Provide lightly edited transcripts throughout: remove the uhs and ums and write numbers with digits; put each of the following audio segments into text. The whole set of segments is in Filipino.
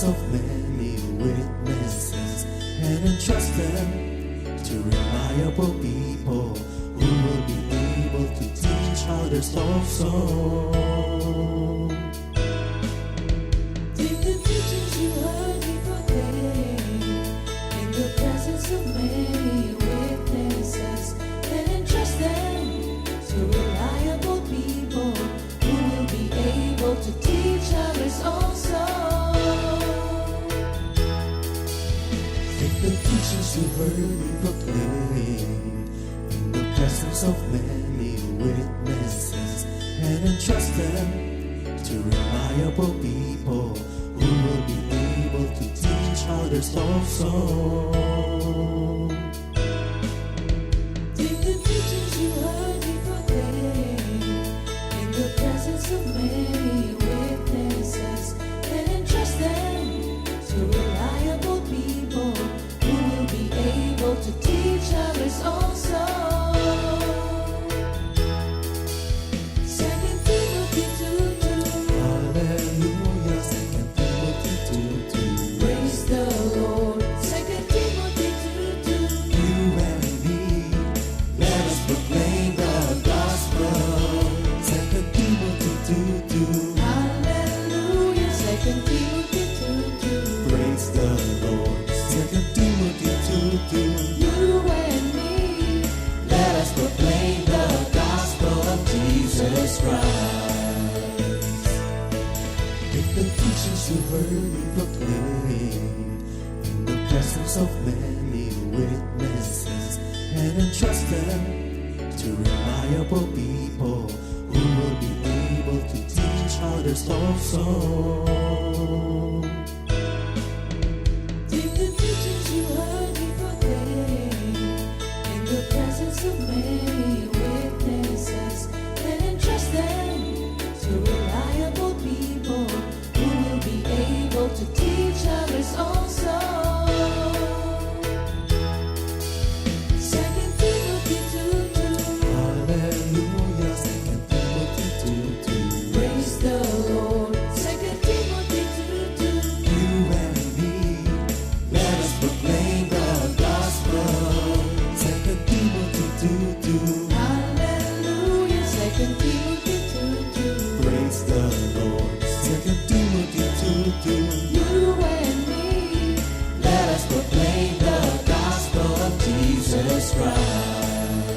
presence of many witnesses and entrust them to reliable people who will be able to teach others also. Take the teachings you heard me proclaim in the presence of many witnesses and entrust them to reliable people who will be able to teach others also. Take the teachings you heard me proclaim in the presence of many witnesses and entrust them to reliable people who will be able to teach others also. Take the teachings you heard me proclaim in the presence of many witnesses and entrust them to reliable people who will be able to teach others also. Second Timothy 2:2. Hallelujah, 2 Timothy 2:2. Praise the Lord. Second Timothy 2:2. You and me, let us proclaim the gospel. 2 Timothy 2:2. Hallelujah. Second Timothy 2:2. Praise the Lord. 2 Timothy 2:2. You and me, Let us proclaim the gospel of Jesus Christ. Take the teachings you heard me proclaim in the presence of many witnesses and entrust them to reliable people who will be able to teach others also. take the teachings you heard me proclaim in the presence of many witnesses and entrust them to reliable people who will be able to teach others also. Second Timothy 2:2. Hallelujah, 2 Timothy 2:2. Praise the Lord. Second Timothy 2:2. You and me, let us proclaim the gospel. 2 Timothy 2:2. Hallelujah. Second Timothy 2:2. Praise the Lord. 2 Timothy 2:2. You and me, Let us proclaim the gospel of Jesus Christ.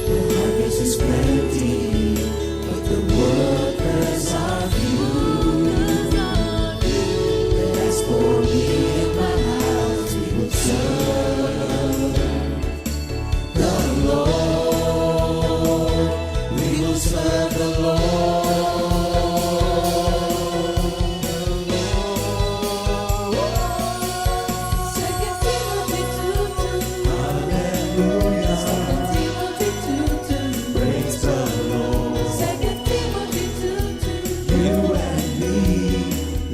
The harvest is plenty, but the workers are few. And as for me and my house, we will serve the Lord. We will serve the Lord. Second Timothy 2:2. Hallelujah. Second Timothy 2:2. Praise the Lord. Second Timothy 2:2. You and me,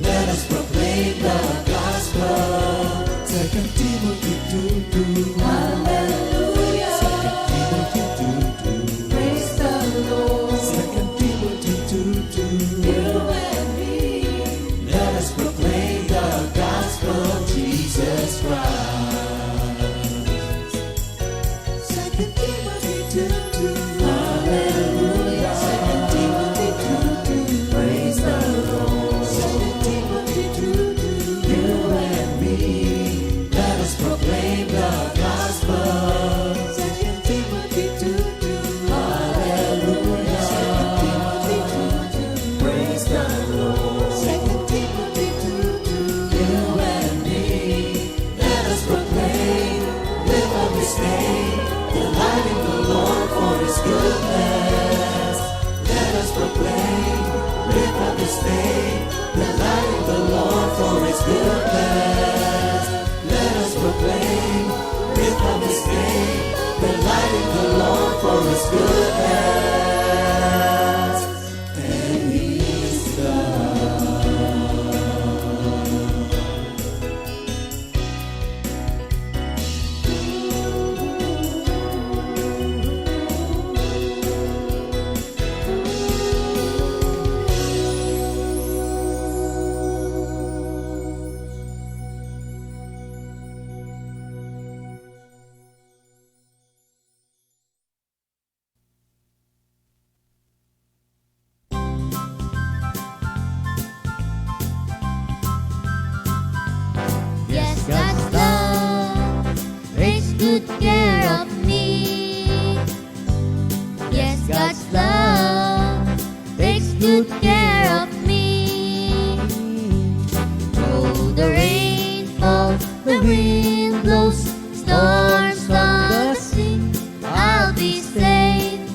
let us proclaim the gospel. 2 Timothy 2:2. Hallelujah. 2 Timothy 2:2. Praise the Lord. 2 Timothy 2:2. You and me, Let us proclaim the gospel of Jesus Christ. 2 Timothy 2:2. Hallelujah. 2 Timothy 2:2. Praise the Lord. 2 Timothy 2:2. You and me, let us proclaim the gospel. 2 Timothy 2:2. Hallelujah. 2 Timothy 2:2. Praise the Lord. 2 Timothy 2:2. You and me, let us proclaim, live up His name, delighting the Lord for His goodness. Let us proclaim, live up His name, delighting the Lord for His goodness. Let us proclaim, live up His name, delighting the Lord for His goodness. And He's care of me. Yes, God's love takes good care of me. Though the rain falls, the wind blows, storms on the sea, I'll be safe.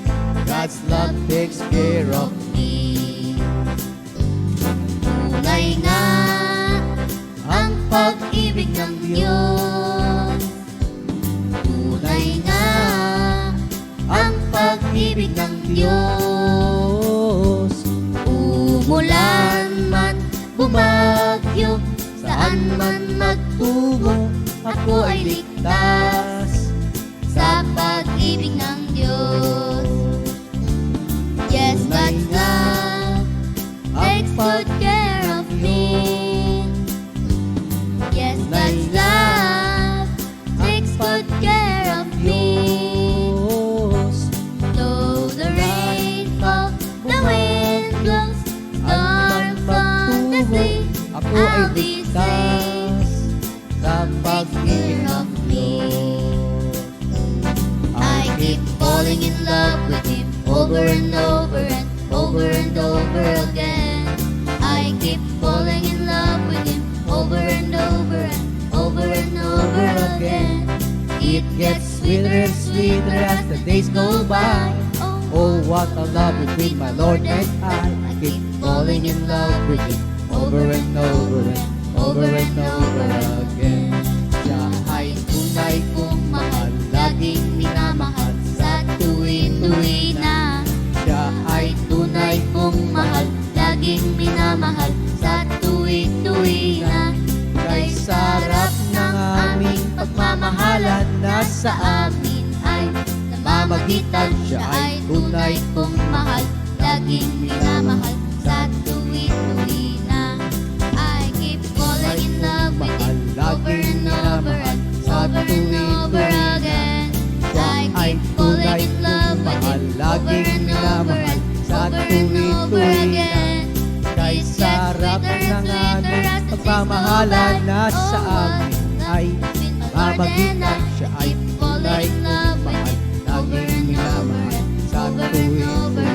God's love takes care of me. Tunay nga ang pag-ibig ng Diyos. Tunay nga ang pag-ibig ng Diyos. Umulan man, bumagyo, saan man magtungo, ako ay ligtas sa pag-ibig ng Diyos. Yes, God's love takes good care of me. Yes, God's love takes good care of me. Though the rain falls, the wind blows, storms on the sea, Ako ay I'll be ligtas sa Take pag-ibig care ng of me. Diyos. I keep falling in love with Him over and over and over and over again. I keep falling in love with Him over and over and over and over again. It gets sweeter and sweeter as the days go by. Oh, what a love between my Lord and I. I keep falling in love with Him over and over and over and over again. Siya ay tunay kong mahal, laging minamahal sa Tuwi-tuwi na Siya ay tunay kong mahal, laging minamahal sa tuwi-tuwi na. Kay sarap ng aming pagmamahalan, nasa amin ay namamagitan. Siya ay tunay kong mahal, laging minamahal sa tuwi-tuwi na. I keep falling in love with Him over and over and over and over again. I keep falling in love with Him over and over and over and over again. Kay sarap ng aming pagmamahalan, nasa amin ay mamagitan. Siya ay tunay kong mahal, laging minamahal sa tuwi-tuwi.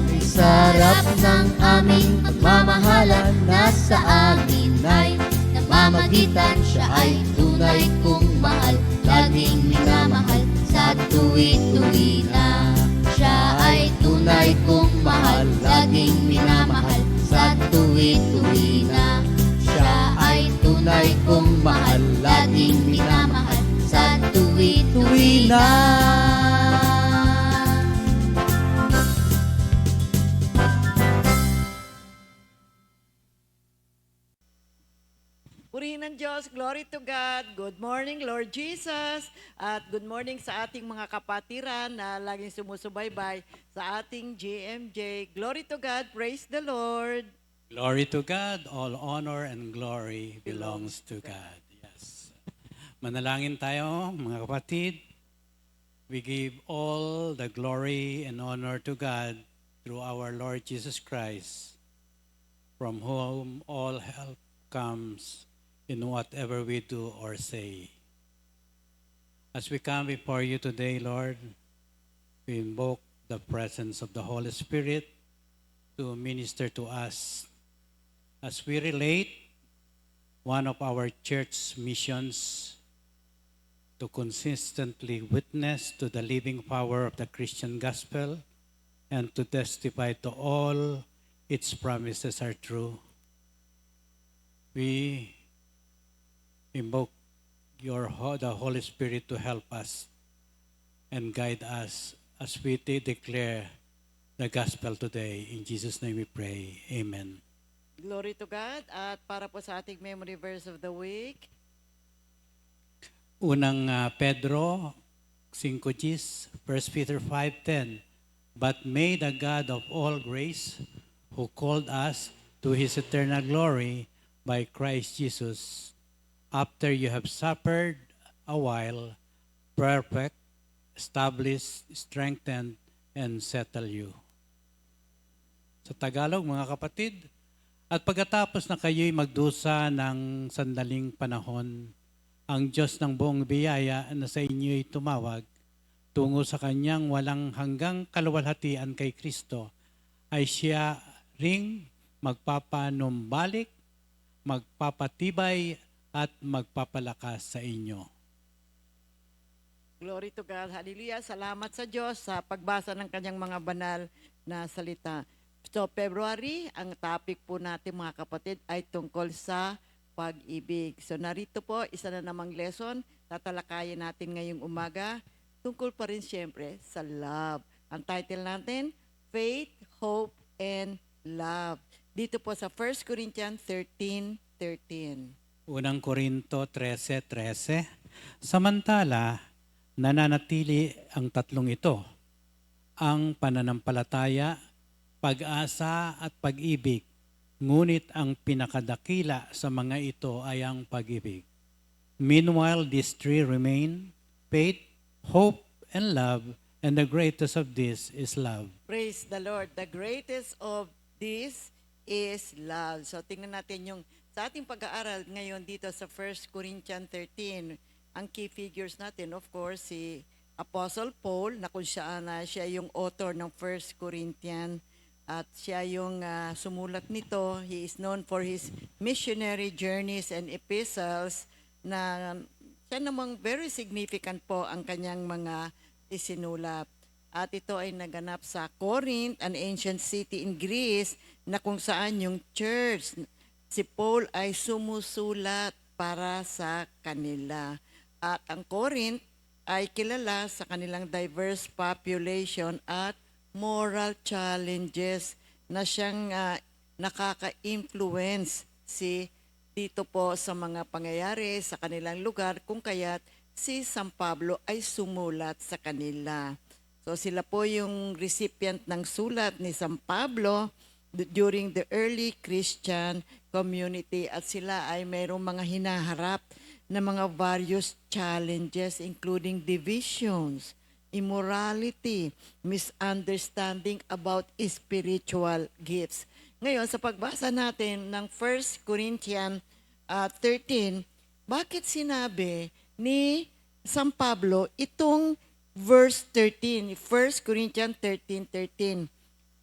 Kay sarap ng aming pagmamahalan, nasa amin ay namamagitan. Siya ay tunay kong mahal, laging minamahal sa tuwi-tuwi na. Siya ay tunay kong mahal, laging minamahal sa tuwi-tuwi na. Siya ay tunay kong mahal, laging minamahal sa tuwi-tuwi na. Purihin ng Diyos, glory to God. Good morning, Lord Jesus. At good morning sa ating mga kapatiran na laging sumusubaybay sa ating GMJ. Glory to God, praise the Lord. Glory to God, all honor and glory belongs to God. Yes. Manalangin tayo, mga kapatid. We give all the glory and honor to God through our Lord Jesus Christ, from whom all help comes in whatever we do or say. As we come before you today, Lord, we invoke the presence of the Holy Spirit to minister to us as we relate one of our church missions to consistently witness to the living power of the Christian gospel and to testify to all its promises are true. We invoke the Holy Spirit to help us and guide us as we declare the gospel today. In Jesus' name we pray. Amen. Glory to God. At para po sa ating memory verse of the week, Unang Pedro 5:10, 1 Peter 5:10. But may the God of all grace, who called us to His eternal glory by Christ Jesus, after you have suffered a while, perfect, establish, strengthen, and settle you. Sa Tagalog, mga kapatid, at pagkatapos na kayo'y magdusa ng sandaling panahon, ang Diyos ng buong biyaya na sa inyo'y tumawag tungo sa kanyang walang hanggang kaluwalhatian kay Kristo, ay siya ring magpapanumbalik, magpapatibay at magpapalakas sa inyo. Glory to God. Hallelujah. Salamat sa Diyos sa pagbasa ng kanyang mga banal na salita. So, February, ang topic po natin mga kapatid ay tungkol sa pag-ibig. So, narito po, isa na namang lesson. Tatalakayin natin ngayong umaga. Tungkol pa rin siyempre sa love. Ang title natin, Faith, Hope, and Love. Dito po sa 1 Corinthians 13:13. Unang Korinto 13:13. Samantala, nananatili ang tatlong ito, ang pananampalataya, pag-asa at pag-ibig. Ngunit ang pinakadakila sa mga ito ay ang pag-ibig. Meanwhile, these three remain, faith, hope, and love, and the greatest of this is love. Praise the Lord. The greatest of this is love. So tingnan natin yung sa ating pag-aaral ngayon dito sa 1 Corinthians 13. Ang key figures natin, of course, si Apostle Paul, na kung siya yung author ng 1 Corinthians at siya yung sumulat nito. He is known for his missionary journeys and epistles na siya namang very significant po ang kanyang mga isinulat. At ito ay naganap sa Corinth, an ancient city in Greece, na kung saan yung church, si Paul ay sumusulat para sa kanila. At ang Corinth ay kilala sa kanilang diverse population at moral challenges na siyang nakaka-influence dito po sa mga pangyayari sa kanilang lugar, kung kaya't si San Pablo ay sumulat sa kanila. So sila po yung recipient ng sulat ni San Pablo during the early Christian community, at sila ay mayroong mga hinaharap na mga various challenges including divisions, immorality, misunderstanding about spiritual gifts. Ngayon, sa pagbasa natin ng 1 Corinthians 13, bakit sinabi ni San Pablo itong verse 13, 1 Corinthians 13:13?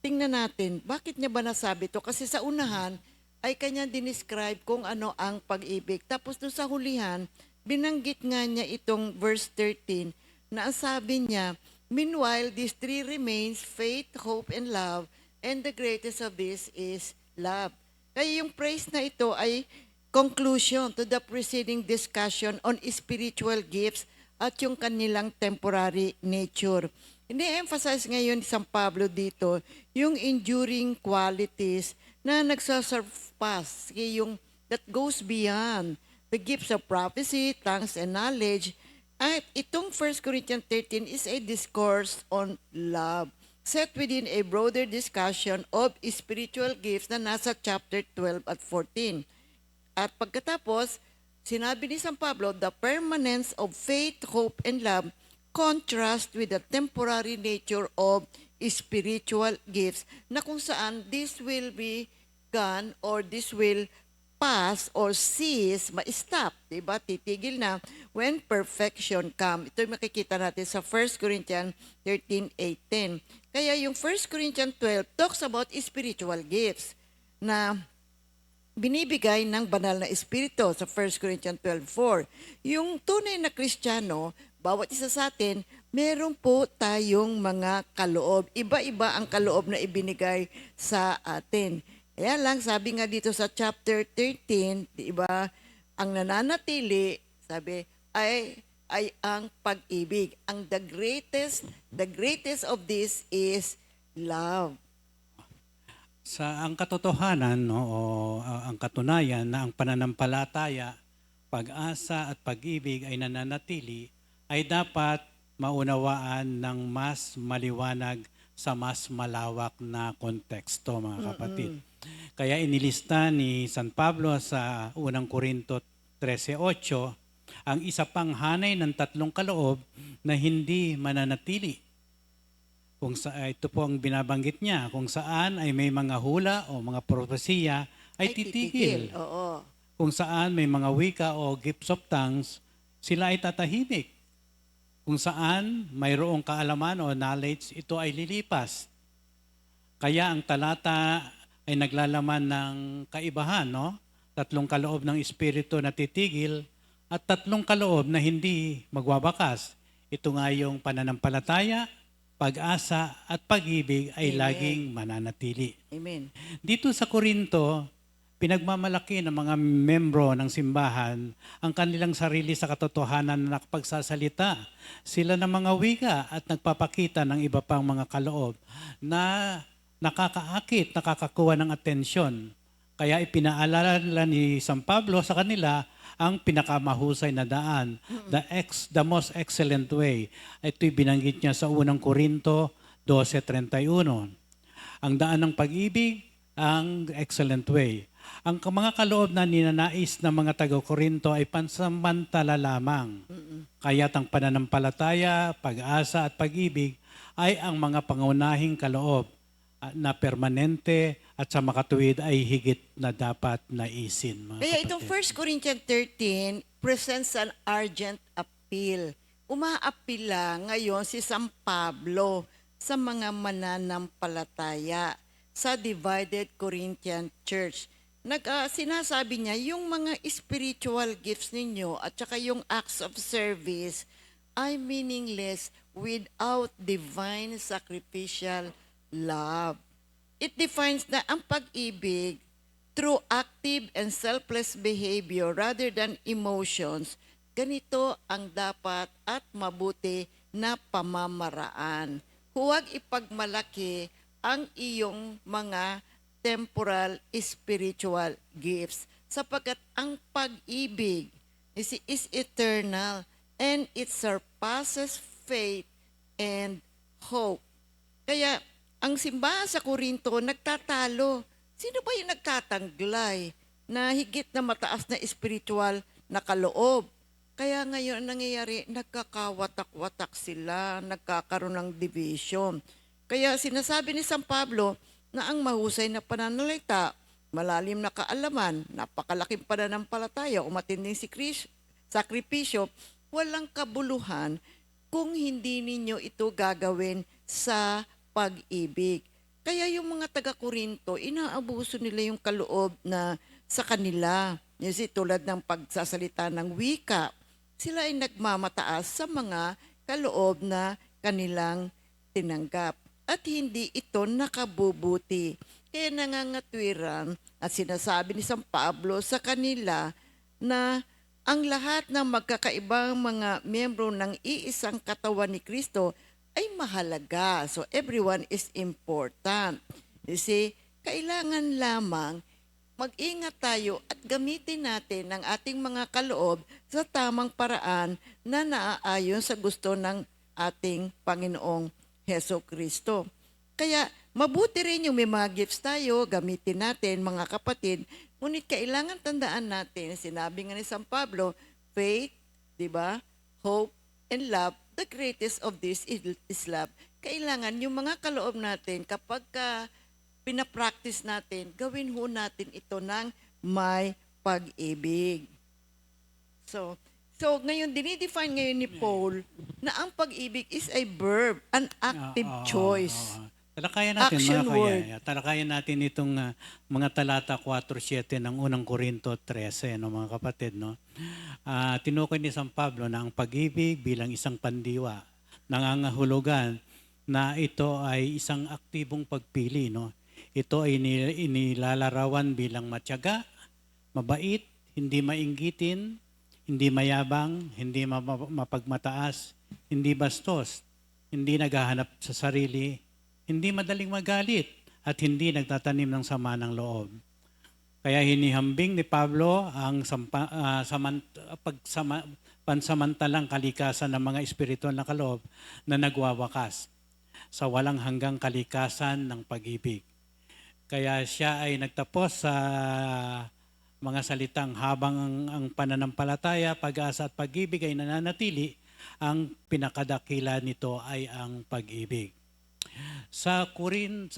Tingnan natin, bakit niya ba nasabi ito? Kasi sa unahan ay kanya dinescribe kung ano ang pag-ibig. Tapos doon sa hulihan, binanggit nga niya itong verse 13 na ang sabi niya, meanwhile, these three remains, faith, hope, and love, and the greatest of this is love. Kaya yung praise na ito ay conclusion to the preceding discussion on spiritual gifts at yung kanilang temporary nature. Ini-emphasize ngayon ni San Pablo dito yung enduring qualities na nagsasurpass, yung that goes beyond the gifts of prophecy, tongues, and knowledge. At itong 1 Corinthians 13 is a discourse on love, set within a broader discussion of spiritual gifts na nasa chapter 12 at 14. At pagkatapos, sinabi ni San Pablo, the permanence of faith, hope, and love contrast with the temporary nature of spiritual gifts, na kung saan this will be gone or this will pass or cease, ma-stop, diba? Titigil na when perfection come. Ito yung makikita natin sa 1 Corinthians 13:8-10. Kaya yung 1 Corinthians 12 talks about spiritual gifts na binibigay ng banal na espiritu sa 1 Corinthians 12:4. Yung tunay na Kristiyano, bawat isa sa atin, meron po tayong mga kaloob. Iba-iba ang kaloob na ibinigay sa atin. Kaya lang, sabi nga dito sa chapter 13, di ba, ang nananatili, sabi, ay ang pag-ibig. Ang the greatest of this is love. Sa ang katotohanan, no, o ang katunayan na ang pananampalataya, pag-asa at pag-ibig ay nananatili, ay dapat maunawaan ng mas maliwanag sa mas malawak na konteksto, mga kapatid. Kaya inilista ni San Pablo sa unang Korinto 13:8 ang isa pang hanay ng tatlong kaloob na hindi mananatili. Ito po ang binabanggit niya, kung saan ay may mga hula o mga propesiya ay titigil. Oo. Kung saan may mga wika o gifts of tongues sila ay tatahimik. Kung saan mayroong kaalaman o knowledge, ito ay lilipas. Kaya ang talata ay naglalaman ng kaibahan, no? 3 kaloob ng Espiritu na titigil at 3 kaloob na hindi magwawakas. Ito nga yung pananampalataya, pag-asa at pag-ibig ay Amen. laging mananatili. Amen. Dito sa Korinto, pinagmamalaki ng mga membro ng simbahan ang kanilang sarili sa katotohanan na nakapagsasalita. Sila ng mga wika at nagpapakita ng iba pang mga kaloob na nakakaakit, nakakakuha ng atensyon. Kaya ipinaalala ni San Pablo sa kanila ang pinakamahusay na daan, the most excellent way. Ito'y binanggit niya sa unang Korinto 12:31. Ang daan ng pag-ibig, ang excellent way. Ang mga kaloob na ninanais ng mga taga-Korinto ay pansamantala lamang. Kaya't ang pananampalataya, pag-asa at pag-ibig ay ang mga pangunahing kaloob na permanente at sa makatuwid ay higit na dapat naisin. Mga Kaya itong kapatid. 1 Corinthians 13 presents an urgent appeal. Umaapila ngayon si San Pablo sa mga mananampalataya sa divided Corinthian church. Sinasabi niya, yung mga spiritual gifts ninyo at saka yung acts of service ay meaningless without divine sacrificial love. It defines na ang pag-ibig through active and selfless behavior rather than emotions. Ganito ang dapat at mabuti na pamamaraan. Huwag ipagmalaki ang iyong mga temporal spiritual gifts sapagkat ang pag-ibig is eternal and it surpasses faith and hope. Kaya ang simbahan sa Korinto nagtatalo. Sino ba yung nagtatanglay na higit na mataas na spiritual na kaloob? Kaya ngayon ang nangyayari, nagkakawatak-watak sila, nagkakaroon ng division. Kaya sinasabi ni San Pablo na ang mahusay na pananalita, malalim na kaalaman, napakalaking pananampalataya, umatinding sakripisyo, walang kabuluhan kung hindi ninyo ito gagawin sa pag-ibig. Kaya yung mga taga-Korinto, inaabuso nila yung kaloob na sa kanila. Tulad ng pagsasalita ng wika, sila ay nagmamataas sa mga kaloob na kanilang tinanggap. At hindi ito nakabubuti. Kaya nangangatwiran at sinasabi ni San Pablo sa kanila na ang lahat ng magkakaibang mga miyembro ng iisang katawan ni Kristo ay mahalaga. So everyone is important. You see, kailangan lamang mag-ingat tayo at gamitin natin ang ating mga kaloob sa tamang paraan na naaayon sa gusto ng ating Panginoong Heso Kristo. Kaya mabuti rin yung may mga gifts tayo, gamitin natin mga kapatid, ngunit kailangan tandaan natin, sinabi nga ni San Pablo, faith, di ba? Hope, and love, the greatest of this is love. Kailangan yung mga kaloob natin, kapag pinapractice natin, gawin ho natin ito ng may pag-ibig. So ngayon, dinidefine ngayon ni Paul na ang pag-ibig is a verb, an active choice. Talakayan natin, Action mga word. kaya. Talakayan natin itong mga talata 4:7 ng unang Korinto 13, no, mga kapatid. No? Tinukoy ni San Pablo na ang pag-ibig bilang isang pandiwa, nangangahulugan na ito ay isang aktibong pagpili. No? Ito ay inilalarawan bilang matyaga, mabait, hindi mainggitin, hindi mayabang, hindi mapagmataas, hindi bastos, hindi naghahanap sa sarili, hindi madaling magalit, at hindi nagtatanim ng sama ng loob. Kaya hinihambing ni Pablo ang pansamantalang kalikasan ng mga espiritual na kaloob na nagwawakas sa walang hanggang kalikasan ng pag-ibig. Kaya siya ay nagtapos sa mga salitang habang ang pananampalataya, pag-asa at pag-ibig ay nananatili, ang pinakadakila nito ay ang pag-ibig. Sa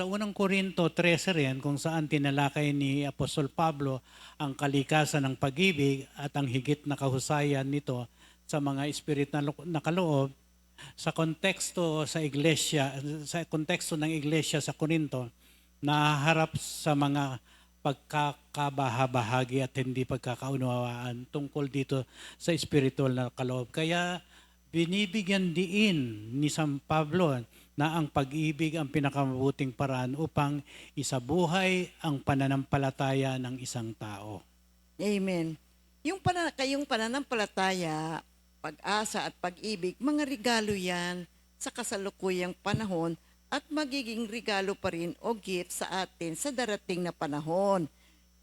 unang Korinto 13 rin, kung saan tinalakay ni Apostol Pablo ang kalikasan ng pag-ibig at ang higit na kahusayan nito sa mga spirit na nakaloob sa konteksto sa konteksto ng iglesia sa Corinto, naharap sa mga pagkakabahabahagi at hindi pagkakaunawaan tungkol dito sa spiritual na kaloob. Kaya binibigyan diin ni San Pablo na ang pag-ibig ang pinakamabuting paraan upang isabuhay ang pananampalataya ng isang tao. Amen. Kayong pananampalataya, pag-asa at pag-ibig, mga regalo yan sa kasalukuyang panahon at magiging regalo pa rin o gift sa atin sa darating na panahon.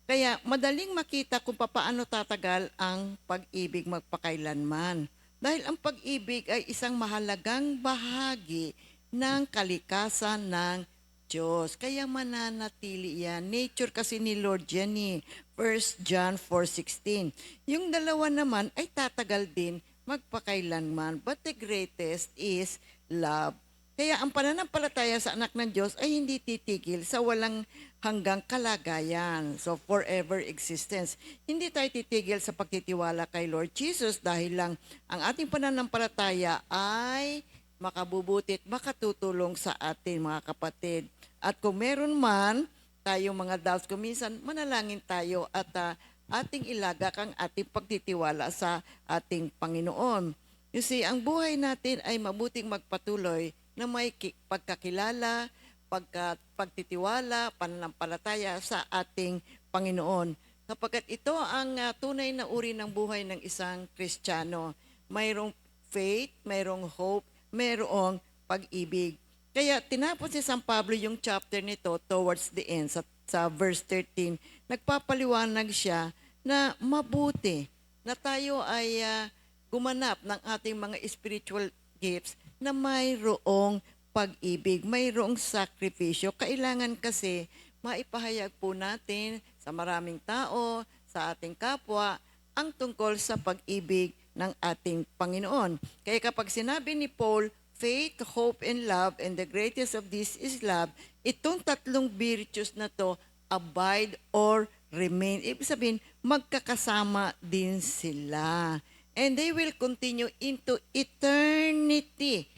Kaya madaling makita kung paano tatagal ang pag-ibig magpakailanman. Dahil ang pag-ibig ay isang mahalagang bahagi ng kalikasan ng Diyos. Kaya mananatili yan. Nature kasi ni Lord yan eh. 1 John 4:16. Yung dalawa naman ay tatagal din magpakailanman. But the greatest is love. Kaya ang pananampalataya sa anak ng Diyos ay hindi titigil sa walang hanggang kalagayan. So forever existence. Hindi tayo titigil sa pagtitiwala kay Lord Jesus dahil lang ang ating pananampalataya ay makabubuti at makatutulong sa atin mga kapatid. At kung meron man tayong mga doubts, kuminsan manalangin tayo at ating ilagak ang ating pagtitiwala sa ating Panginoon. You see, ang buhay natin ay mabuting magpatuloy na may pagkakilala, pagtitiwala, pananampalataya sa ating Panginoon. Kapagkat ito ang tunay na uri ng buhay ng isang Kristiyano. Mayroong faith, mayroong hope, mayroong pag-ibig. Kaya tinapos si San Pablo yung chapter nito towards the end, sa verse 13. Nagpapaliwanag siya na mabuti na tayo ay gumanap ng ating mga spiritual gifts na mayroong pag-ibig, mayroong sakripisyo. Kailangan kasi maipahayag po natin sa maraming tao, sa ating kapwa, ang tungkol sa pag-ibig ng ating Panginoon. Kaya kapag sinabi ni Paul, faith, hope, and love, and the greatest of this is love, itong tatlong virtues na to, abide or remain. Ibig sabihin, magkakasama din sila. And they will continue into eternity.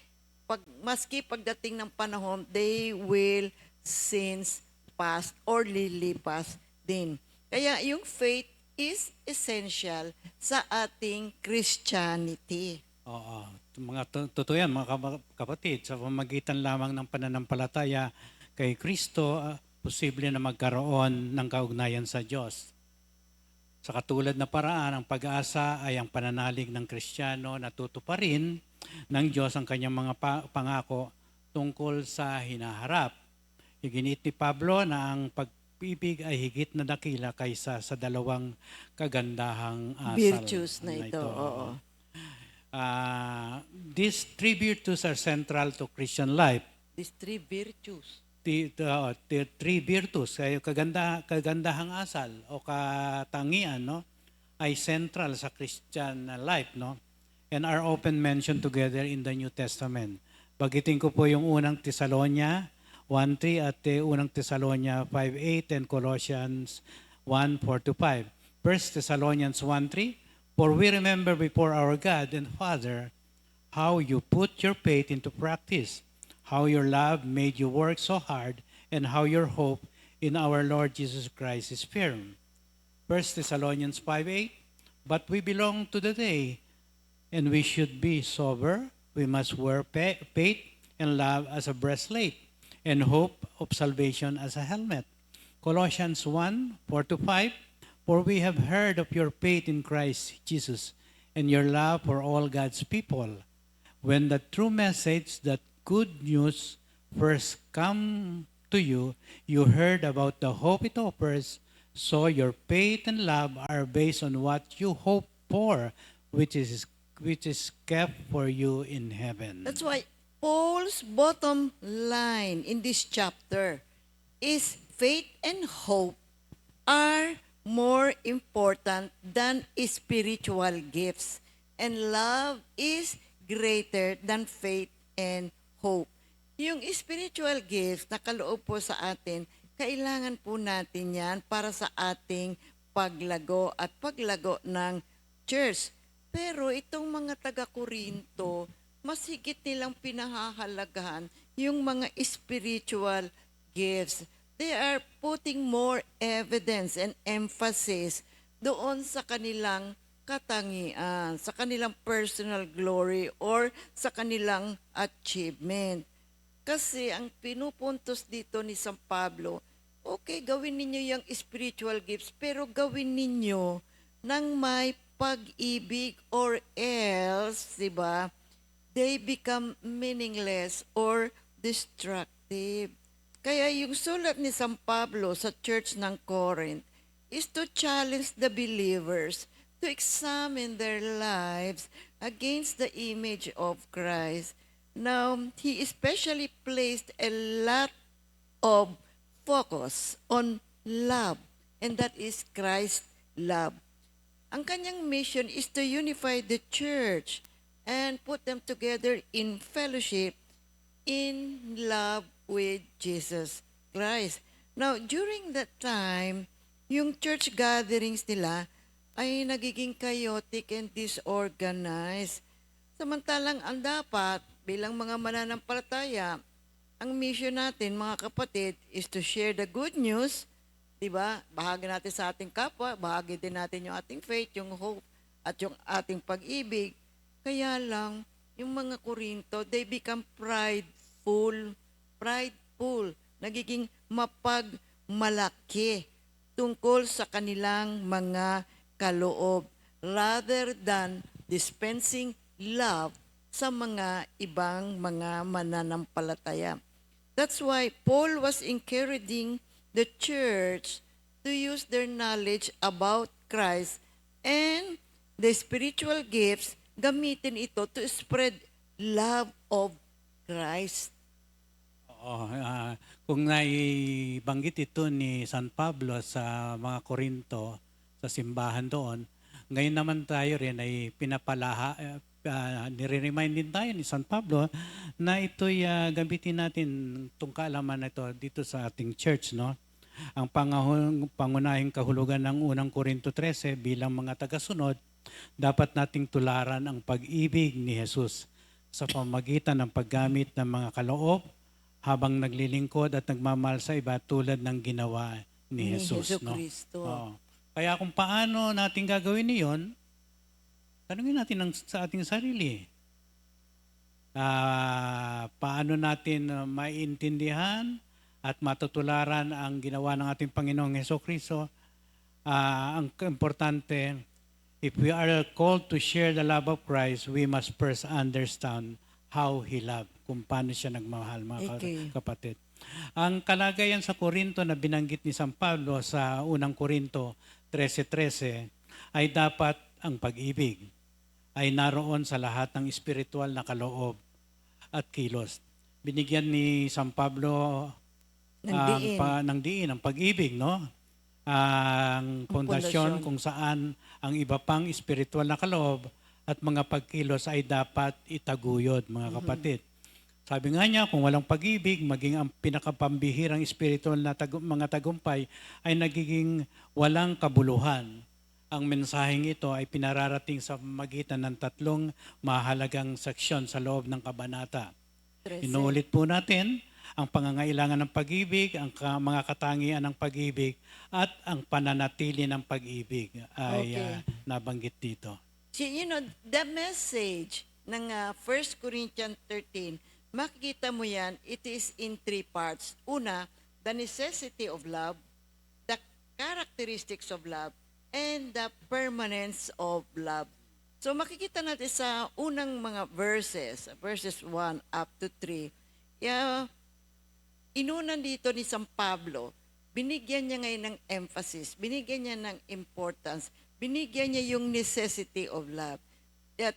Maski pagdating ng panahon, they will since past or lilipas din. Kaya yung faith is essential sa ating Christianity. Oo. Mga totoo yan, mga kapatid. Sa pamagitan lamang ng pananampalataya kay Kristo, posible na magkaroon ng kaugnayan sa Diyos. Sa katulad na paraan, ang pag-asa ay ang pananalig ng Kristiyano na tutuparin ng Diyos ang kanyang mga pangako tungkol sa hinaharap. Iginit ni Pablo na ang pag-ibig ay higit na dakila kaysa sa dalawang kagandahang asal. Virtues na ito, oo. These three virtues are central to Christian life. These three virtues. The three virtues, ay kagandahang asal o katangian, no, ay central sa Christian life, no, and are often mentioned together in the New Testament. Bagitin ko po yung unang Tesalonia 1:3 at unang Tesalonia 5:8 and Colossians 1:4-5. 1 Thessalonians 1:3, for we remember before our God and Father how you put your faith into practice, how your love made you work so hard, and how your hope in our Lord Jesus Christ is firm. 1 Thessalonians 5:8, but we belong to the day, and we should be sober. We must wear faith and love as a breastplate, and hope of salvation as a helmet. Colossians 1:4-5, for we have heard of your faith in Christ Jesus, and your love for all God's people. When the true message, that good news, first come to you, you heard about the hope it offers, so your faith and love are based on what you hope for, which is kept for you in heaven. That's why Paul's bottom line in this chapter is faith and hope are more important than spiritual gifts, and love is greater than faith and hope. Yung spiritual gifts na kaloob po sa atin, kailangan po natin yan para sa ating paglago at paglago ng church. Pero itong mga taga-Korinto, mas higit nilang pinahahalagahan yung mga spiritual gifts. They are putting more evidence and emphasis doon sa kanilang katangian, sa kanilang personal glory or sa kanilang achievement. Kasi ang pinupuntos dito ni San Pablo, okay, gawin ninyo yung spiritual gifts, pero gawin ninyo ng may pag-ibig or else, di ba, they become meaningless or destructive. Kaya yung sulat ni San Pablo sa church ng Corinth is to challenge the believers to examine their lives against the image of Christ. Now, he especially placed a lot of focus on love, and that is Christ's love. Ang kanyang mission is to unify the church and put them together in fellowship, in love with Jesus Christ. Now, during that time, yung church gatherings nila ay nagiging chaotic and disorganized. Samantalang ang dapat bilang mga mananampalataya, ang mission natin, mga kapatid, is to share the good news, di ba? Bahagi natin sa ating kapwa, bahagi din natin yung ating faith, yung hope, at yung ating pag-ibig. Kaya lang, yung mga Korinto, they become prideful, nagiging mapagmalaki tungkol sa kanilang mga kaloob rather than dispensing love sa mga ibang mga mananampalataya. That's why Paul was encouraging the church to use their knowledge about Christ and the spiritual gifts, gamitin ito to spread love of Christ. Oo, kung naibanggit ito ni San Pablo sa mga Korinto, sa simbahan doon, ngayon naman tayo rin ay nire-remind din tayo ni San Pablo na ito'y gamitin natin itong kaalaman na ito dito sa ating church, no? Ang pangunahing kahulugan ng unang Korinto 13 bilang mga tagasunod, dapat nating tularan ang pag-ibig ni Jesus sa pamagitan ng paggamit ng mga kaloob habang naglilingkod at nagmamahal sa iba tulad ng ginawa ni Jesus. No? Jesucristo. Oo. Kaya kung paano natin gagawin niyon, tanungin natin sa ating sarili. Paano natin maintindihan at matutularan ang ginawa ng ating Panginoong Jesucristo? Ang importante, if we are called to share the love of Christ, we must first understand how He loved, kung paano siya nagmahal, mga kapatid. Ang kalagayan sa Korinto na binanggit ni San Pablo sa unang Korinto 13:13 ay dapat ang pag-ibig ay naroon sa lahat ng espiritual na kaloob at kilos. Binigyan ni San Pablo ng diin ang pag-ibig, no? Ang pundasyon kung saan ang iba pang espiritual na kaloob at mga pagkilos ay dapat itaguyod, mga kapatid. Sabi nga niya, kung walang pag-ibig, maging ang pinakapambihirang spiritual na mga tagumpay ay nagiging walang kabuluhan. Ang mensaheng ito ay pinararating sa magitan ng tatlong mahalagang seksyon sa loob ng kabanata. Inuulit po natin ang pangangailangan ng pag-ibig, ang mga katangian ng pag-ibig, at ang pananatili ng pag-ibig ay nabanggit dito. You know, the message ng 1 Corinthians 13, makikita mo yan, it is in three parts. Una, the necessity of love, the characteristics of love, and the permanence of love. So makikita natin sa unang mga verses 1 up to 3, inunan dito ni San Pablo, binigyan niya ngayon ng emphasis, binigyan niya ng importance, binigyan niya yung necessity of love.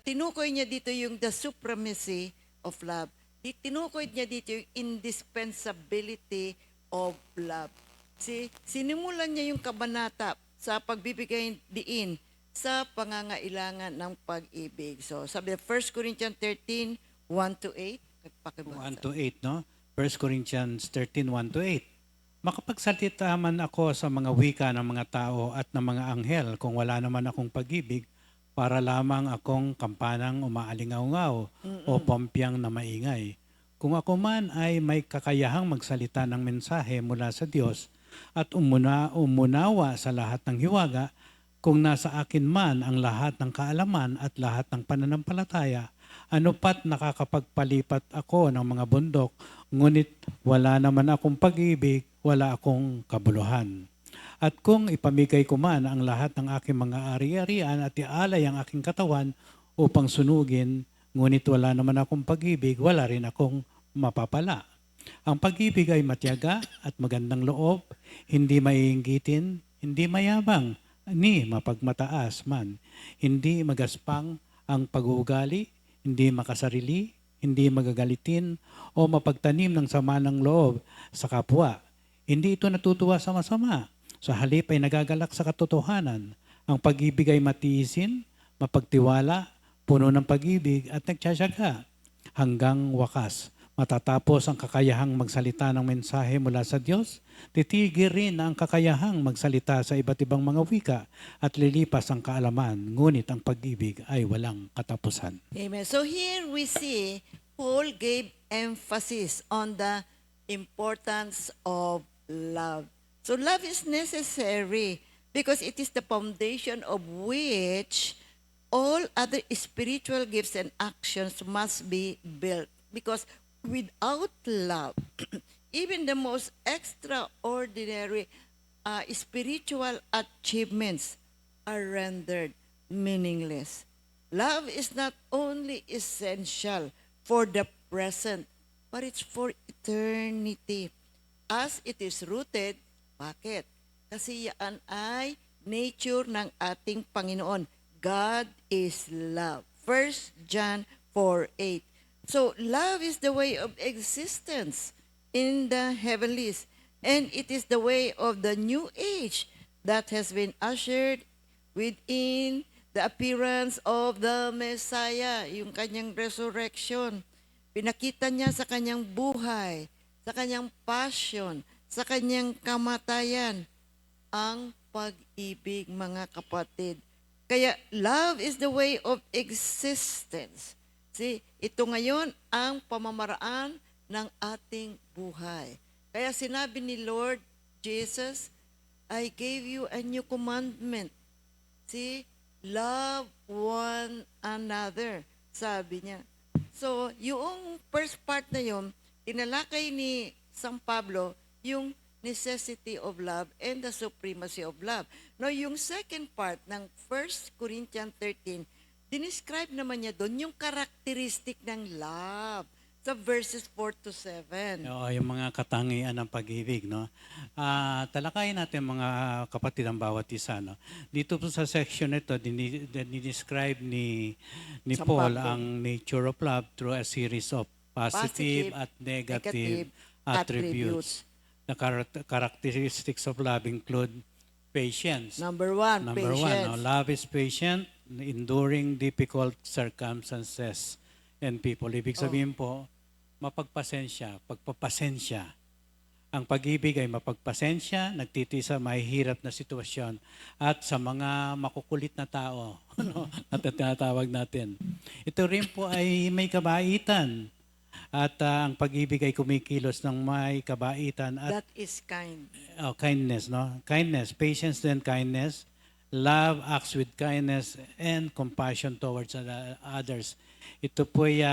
Tinukoy niya dito yung the supremacy of love. Tinukoy niya dito yung indispensability of love. Sinimulan niya yung kabanata sa pagbibigay diin sa pangangailangan ng pag-ibig. So, sabi 1 Corinthians 13, 1-8. 1-8, no? 1 Corinthians 13, 1-8. Makapagsalita man ako sa mga wika ng mga tao at ng mga anghel, kung wala naman akong pag-ibig, para lamang akong kampanang umaalingaw-ngaw o pampiyang na maingay. Kung ako man ay may kakayahang magsalita ng mensahe mula sa Diyos at umunawa sa lahat ng hiwaga, kung nasa akin man ang lahat ng kaalaman at lahat ng pananampalataya, ano pat nakakapagpalipat ako ng mga bundok, ngunit wala naman akong pag-ibig, wala akong kabuluhan. At kung ipamigay ko man ang lahat ng aking mga ari-arian at ialay ang aking katawan upang sunugin, ngunit wala naman akong pag-ibig, wala rin akong mapapala. Ang pag-ibig ay matiyaga at magandang loob, hindi maiinggitin, hindi mayabang, ni mapagmataas man, hindi magaspang ang pag-uugali, hindi makasarili, hindi magagalitin o mapagtanim ng sama ng loob sa kapwa. Hindi ito natutuwa sa masama. Sa halip ay nagagalak sa katotohanan. Ang pag-ibig ay matiisin, mapagtiwala, puno ng pag-ibig at nagtsatsaga. Hanggang wakas, matatapos ang kakayahang magsalita ng mensahe mula sa Diyos, titigil rin ang kakayahang magsalita sa iba't ibang mga wika at lilipas ang kaalaman, ngunit ang pag-ibig ay walang katapusan. Amen. So here we see Paul gave emphasis on the importance of love. So love is necessary because it is the foundation of which all other spiritual gifts and actions must be built. Because without love, even the most extraordinary spiritual achievements are rendered meaningless. Love is not only essential for the present, but it's for eternity. As it is rooted, bakit? Kasi yan ay nature ng ating Panginoon. God is love. 1 John 4:8. So, love is the way of existence in the heavenlies. And it is the way of the new age that has been ushered within the appearance of the Messiah, yung kanyang resurrection. Pinakita niya sa kanyang buhay, sa kanyang passion, sa kanyang kamatayan, ang pag-ibig, mga kapatid. Kaya, love is the way of existence. See, ito ngayon ang pamamaraan ng ating buhay. Kaya sinabi ni Lord Jesus, I gave you a new commandment. See, love one another, sabi niya. So, yung first part na yun, tinalakay ni San Pablo yung necessity of love and the supremacy of love. Now, yung second part ng 1 Corinthians 13, dinescribe naman niya doon yung characteristic ng love sa verses 4 to 7. Oo, yung mga katangian ng pag-ibig, no? Talakayin natin mga kapatid ang bawat isa, no? Dito po sa section nito, dinescribe ni San Paul Pablo ang nature of love through a series of positive at negative attributes. The characteristics of love include patience. Number one, patience. Love is patient, enduring difficult circumstances and people. Ibig sabihin po, mapagpasensya, pagpapasensya. Ang pag-ibig ay mapagpasensya, nagtitiis sa mahihirap na sitwasyon at sa mga makukulit na tao, at tinatawag natin. Ito rin po ay may kabaitan. At ang pag-ibig ay kumikilos ng may kabaitan at That is kind. kindness, no? Kindness, patience and kindness. Love acts with kindness and compassion towards others. Ito po ay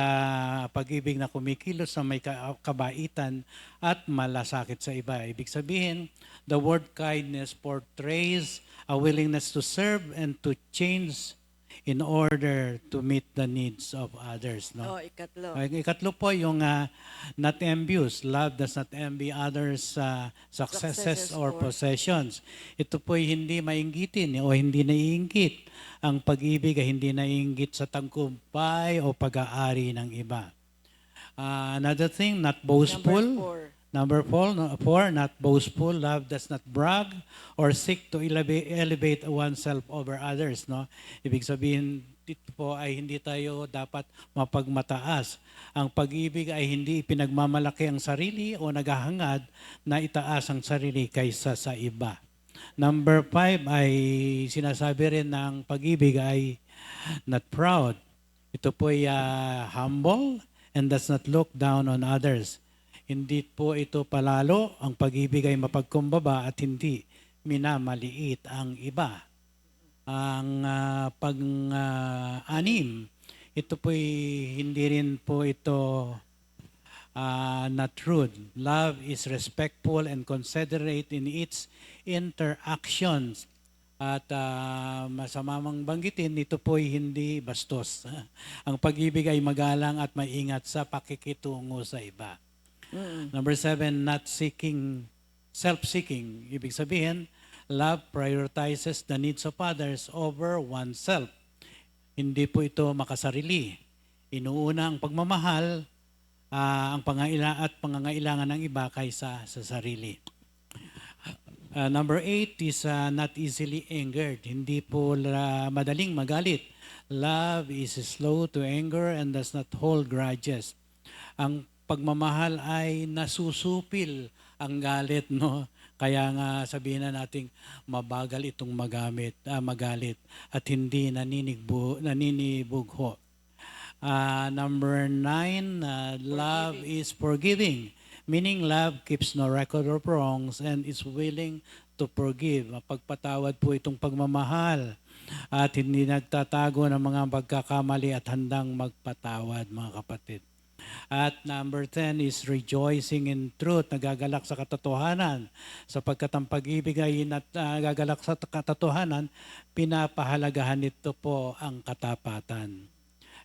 pag-ibig na kumikilos na may kabaitan at malasakit sa iba. Ibig sabihin, the word kindness portrays a willingness to serve and to change in order to meet the needs of others. No? Ikatlo. Ikatlo po yung not envious. Love does not envy others' successes or possessions. Ito po ay hindi mainggitin o hindi naiinggit. Ang pag-ibig ay hindi naiinggit sa tangkumpay o pag-aari ng iba. Another thing, not boastful. Number 4, not boastful. Love does not brag or seek to elevate oneself over others. No? Ibig sabihin, dito po ay hindi tayo dapat mapagmataas. Ang pag-ibig ay hindi pinagmamalaki ang sarili o naghahangad na itaas ang sarili kaysa sa iba. Number 5 ay sinasabi rin ng pag-ibig ay not proud. Ito po ay humble and does not look down on others. Hindi po ito palalo, ang pag-ibig ay mapagkumbaba at hindi minamaliit ang iba. Ang pag-anim, ito po hindi rin po ito not rude. Love is respectful and considerate in its interactions. At masama mang banggitin, ito po ay hindi bastos. Ang pag-ibig ay magalang at maingat sa pakikitungo sa iba. Number 7, not seeking, self-seeking. Ibig sabihin, love prioritizes the needs of others over oneself. Hindi po ito makasarili. Inuuna ang pagmamahal, ang pangangailangan ng iba kaysa sa sarili. Number 8 is not easily angered. Hindi po madaling magalit. Love is slow to anger and does not hold grudges. Ang pagmamahal ay nasusupil ang galit, no? Kaya nga sabihin na nating mabagal itong magalit at hindi naninibugho. Number 9, love is forgiving. Meaning love keeps no record of wrongs and is willing to forgive. Pagpatawad po itong pagmamahal at hindi nagtatago ng mga pagkakamali at handang magpatawad, mga kapatid. At number 10 is rejoicing in truth, nagagalak sa katotohanan. Sapagkat ang pag-ibig ay nagagalak sa katotohanan, pinapahalagahan nito po ang katapatan.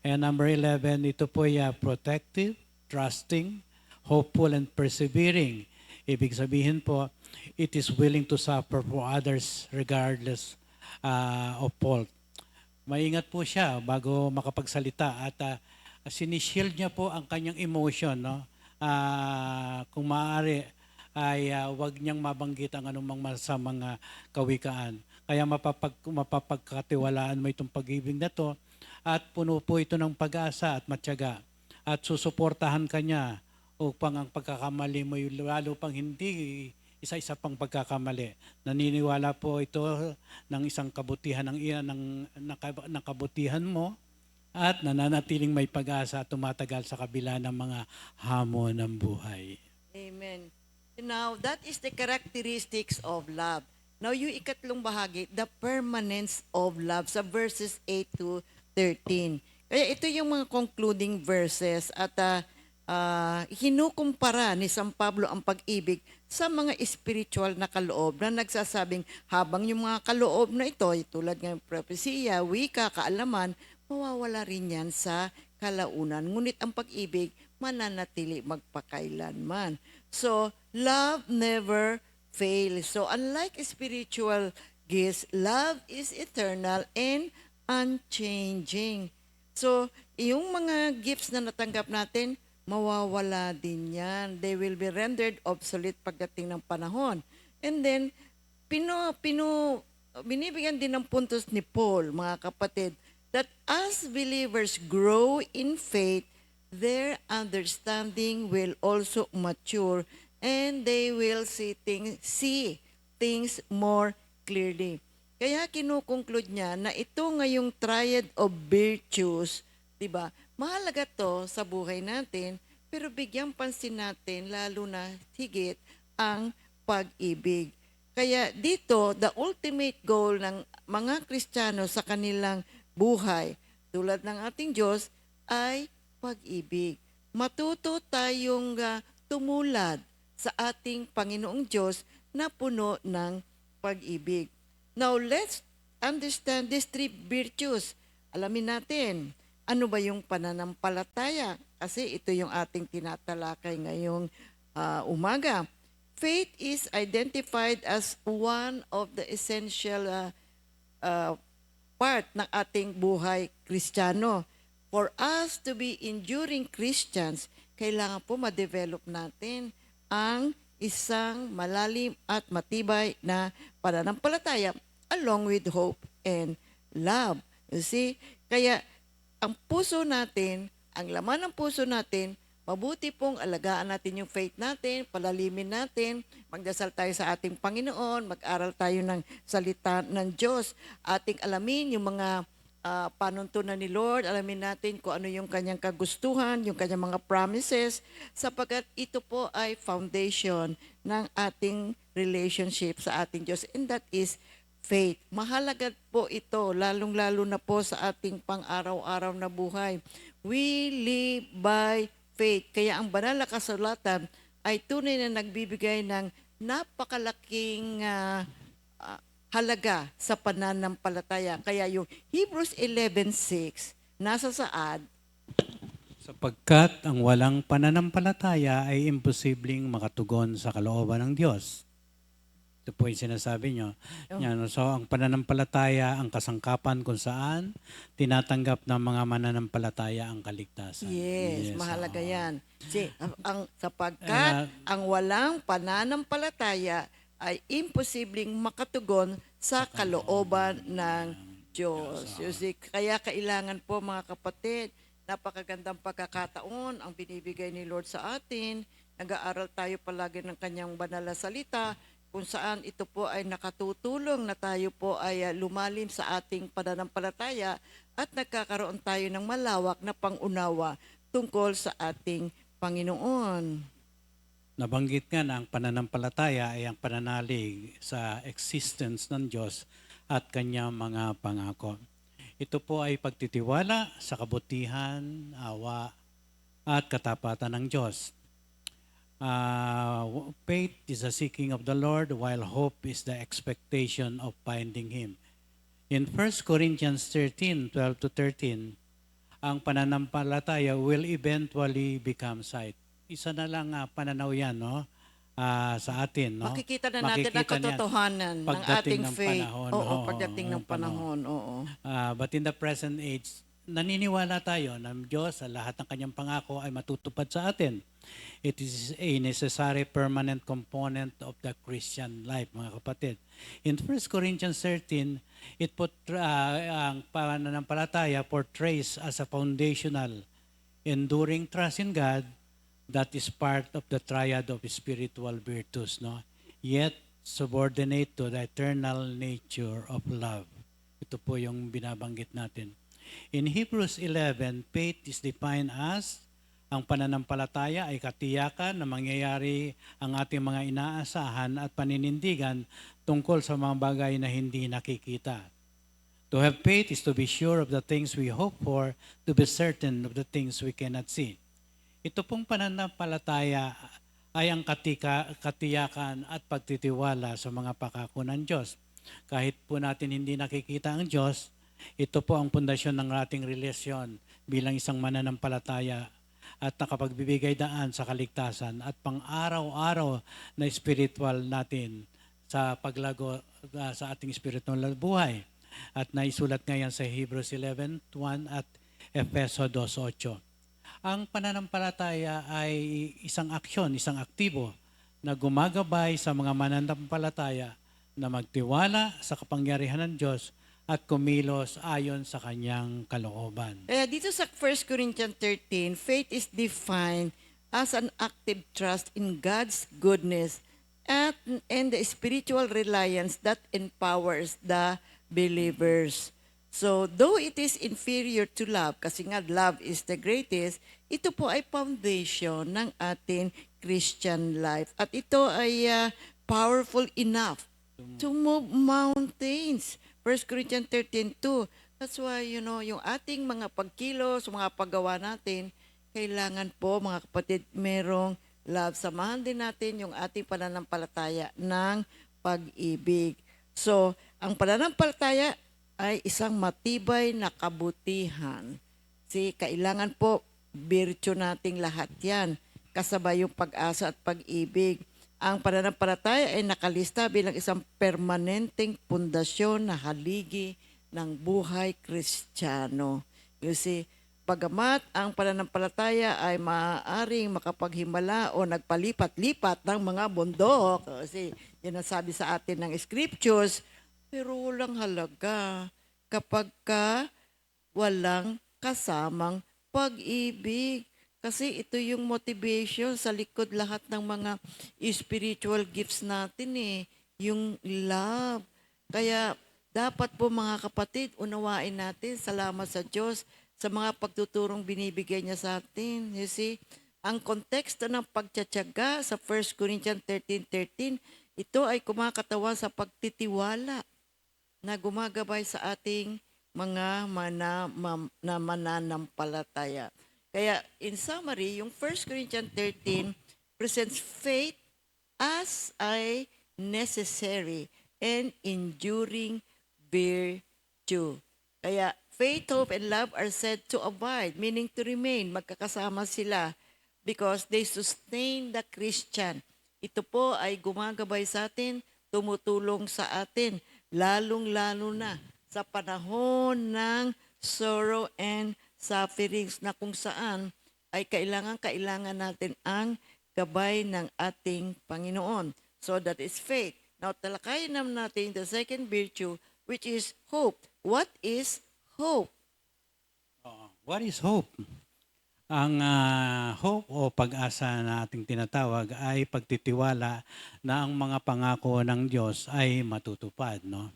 And number 11, ito po ay protective, trusting, hopeful, and persevering. Ibig sabihin po, it is willing to suffer for others regardless of fault. Maingat po siya bago makapagsalita at sinishield niya po ang kanyang emotion, no? Kung maaari ay wag niyang mabanggit ang anumang masamang kawikaan. Kaya mapapagkatiwalaan mo itong pag-ibig na to at puno po ito ng pag-asa at matyaga at susuportahan ka niya upang ang pagkakamali mo lalo pang hindi isa-isa pang pagkakamali. Naniniwala po ito ng isang kabutihan ng kabutihan mo at nananatiling may pag-asa at tumatagal sa kabila ng mga hamon ng buhay. Amen. Now, that is the characteristics of love. Now, yung ikatlong bahagi, the permanence of love sa verses 8 to 13. Kaya ito yung mga concluding verses at hinukumpara ni San Pablo ang pag-ibig sa mga spiritual na kaloob na nagsasabing habang yung mga kaloob na ito, tulad ng propesiya, wika, kaalaman, mawawala rin yan sa kalaunan. Ngunit ang pag-ibig, mananatili magpakailanman. So, love never fails. So, unlike spiritual gifts, love is eternal and unchanging. So, yung mga gifts na natanggap natin, mawawala din yan. They will be rendered obsolete pagdating ng panahon. And then, binibigyan din ng puntos ni Paul, mga kapatid, that as believers grow in faith, their understanding will also mature and they will see things more clearly. Kaya kinukonclude niya na ito ngayong triad of virtues, di ba? Mahalaga to sa buhay natin, pero bigyang pansin natin lalo na higit ang pag-ibig. Kaya dito, the ultimate goal ng mga Kristiyano sa kanilang buhay, tulad ng ating Diyos, ay pag-ibig. Matuto tayong tumulad sa ating Panginoong Diyos na puno ng pag-ibig. Now, let's understand these three virtues. Alamin natin, ano ba yung pananampalataya? Kasi ito yung ating tinatalakay ngayong umaga. Faith is identified as one of the essential part ng ating buhay Kristiyano. For us to be enduring Christians, kailangan po ma-develop natin ang isang malalim at matibay na pananampalataya along with hope and love. You see? Kaya ang puso natin, ang laman ng puso natin, mabuti pong alagaan natin yung faith natin, palalimin natin, magdasal tayo sa ating Panginoon, mag-aral tayo ng salita ng Diyos, ating alamin yung mga panuntunan ni Lord. Alamin natin kung ano yung kanyang kagustuhan, yung kanyang mga promises, sapagkat ito po ay foundation ng ating relationship sa ating Diyos. And that is faith. Mahalaga po ito, lalong-lalo na po sa ating pang-araw-araw na buhay. We live by faith. Kaya ang banal na kasulatan ay tunay na nagbibigay ng napakalaking halaga sa pananampalataya. Kaya yung Hebrews 11:6 nasa saad, Sapagkat ang walang pananampalataya ay imposibleng makatugon sa kalooban ng Diyos. Ito po yung sinasabi nyo. Yan, so, ang pananampalataya, ang kasangkapan kung saan tinatanggap ng mga mananampalataya ang kaligtasan. yes, mahalaga oo. yan. Sapagkat ang walang pananampalataya ay imposibleng makatugon sa kalooban ng Diyos. You see, kaya kailangan po mga kapatid, napakagandang pagkakataon ang binibigay ni Lord sa atin. Nag-aaral tayo palagi ng kanyang banal na salita kung saan ito po ay nakatutulong na tayo po ay lumalim sa ating pananampalataya at nagkakaroon tayo ng malawak na pangunawa tungkol sa ating Panginoon. Nabanggit nga na ang pananampalataya ay ang pananalig sa existence ng Diyos at kanyang mga pangako. Ito po ay pagtitiwala sa kabutihan, awa, at katapatan ng Diyos. Faith is the seeking of the Lord, while hope is the expectation of finding Him. In 1 Corinthians 13:12-13, ang pananampalataya will eventually become sight. Isa na lang pananaw yan, no? Sa atin, no? Makikita na natin ang katotohanan ng pagdating ating ng faith. panahon. Oo, Oo, pagdating ng panahon. Oo. But in the present age, naniniwala tayo na ang Diyos sa lahat ng kanyang pangako ay matutupad sa atin. It is a necessary permanent component of the Christian life, mga kapatid. In 1 Corinthians 13, ang pananampalataya portrays as a foundational, enduring trust in God that is part of the triad of spiritual virtues, no? Yet subordinate to the eternal nature of love. Ito po yung binabanggit natin. In Hebrews 11, faith is defined as ang pananampalataya ay katiyakan na mangyayari ang ating mga inaasahan at paninindigan tungkol sa mga bagay na hindi nakikita. To have faith is to be sure of the things we hope for, to be certain of the things we cannot see. Ito pong pananampalataya ay ang katiyakan at pagtitiwala sa mga pangako ng Diyos. Kahit po natin hindi nakikita ang Diyos, ito po ang pundasyon ng ating relasyon bilang isang mananampalataya at nakapagbibigay daan sa kaligtasan at pang-araw-araw na spiritual natin sa paglago sa ating spiritual buhay. At naisulat ngayon sa Hebrews 11:1 at Efeso 2:8. Ang pananampalataya ay isang aksyon, isang aktibo na gumagabay sa mga mananampalataya na magtiwala sa kapangyarihan ng Diyos at kumilos ayon sa kanyang kalooban. Kaya dito sa 1 Corinthians 13, faith is defined as an active trust in God's goodness and the spiritual reliance that empowers the believers. So, though it is inferior to love, kasi nga love is the greatest, ito po ay foundation ng ating Christian life. At ito ay powerful enough to move mountains. 1 Corinthians 13:2. That's why, yung ating mga pagkilos, mga paggawa natin, kailangan po, mga kapatid, merong love. Samahan din natin yung ating pananampalataya ng pag-ibig. So, ang pananampalataya ay isang matibay na kabutihan. Kailangan po virtue nating lahat yan, kasabay yung pag-asa at pag-ibig. Ang pananampalataya ay nakalista bilang isang permanenteng pundasyon na haligi ng buhay Kristiyano. You see, bagamat ang pananampalataya ay maaaring makapaghimala o nagpalipat-lipat ng mga bundok, kasi yan ang sabi sa atin ng scriptures, pero walang halaga kapag walang kasamang pag-ibig. Kasi ito yung motivation sa likod lahat ng mga spiritual gifts natin yung love. Kaya Dapat po mga kapatid, unawain natin, salamat sa Diyos sa mga pagtuturong binibigay niya sa atin. You see, ang konteksto ng pagtsatsaga sa 1 Corinthians 13:13, ito ay kumakatawan sa pagtitiwala na gumagabay sa ating mga mananampalataya. Kaya in summary, yung 1 Corinthians 13 presents faith as a necessary and enduring virtue. Kaya faith, hope, and love are said to abide, meaning to remain. Magkakasama sila because they sustain the Christian. Ito po ay gumagabay sa atin, tumutulong sa atin, lalong-lalo na sa panahon ng sorrow and sufferings na kung saan ay kailangan natin ang gabay ng ating Panginoon. So that is faith. Now, talakayin naman natin the second virtue, which is hope. What is hope? What is hope? Ang hope o pag-asa na ating tinatawag ay pagtitiwala na ang mga pangako ng Diyos ay matutupad, no?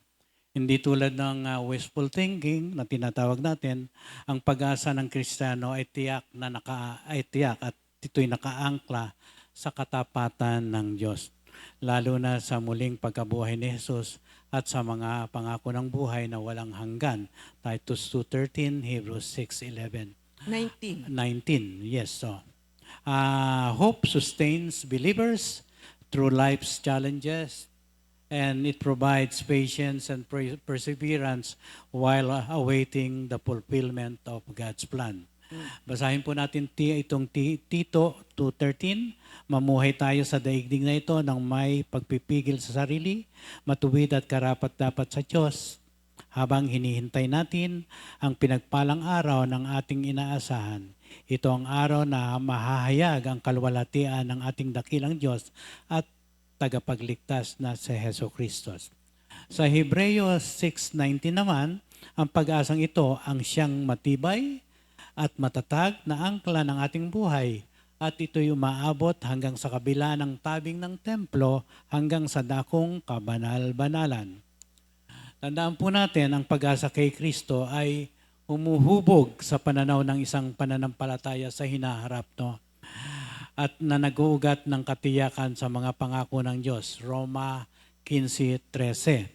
Hindi tulad ng wishful thinking na tinatawag natin, ang pag-asa ng Kristiyano ay tiyak at ito'y nakaangkla sa katapatan ng Diyos, lalo na sa muling pagkabuhay ni Jesus at sa mga pangako ng buhay na walang hanggan. Titus 2:13, Hebrews 6:11. 19. 19, yes. So, hope sustains believers through life's challenges, and it provides patience and perseverance while awaiting the fulfillment of God's plan. Basahin po natin itong Tito 2:13. Mamuhay tayo sa daigdig na ito ng may pagpipigil sa sarili, matuwid at karapat-dapat sa Diyos, habang hinihintay natin ang pinagpalang araw ng ating inaasahan. Ito ang araw na mahahayag ang kalwalhatian ng ating dakilang Diyos at tagapagligtas na si Hesus Kristo. Sa Hebreo 6:19 naman, ang pag-asang ito ang siyang matibay at matatag na angkla ng ating buhay, at ito'y umaabot hanggang sa kabila ng tabing ng templo hanggang sa dakong kabanal-banalan. Tandaan po natin, ang pag-asa kay Kristo ay humuhubog sa pananaw ng isang pananampalataya sa hinaharap, no? At na nag-uugat ng katiyakan sa mga pangako ng Diyos. Roma 15:13.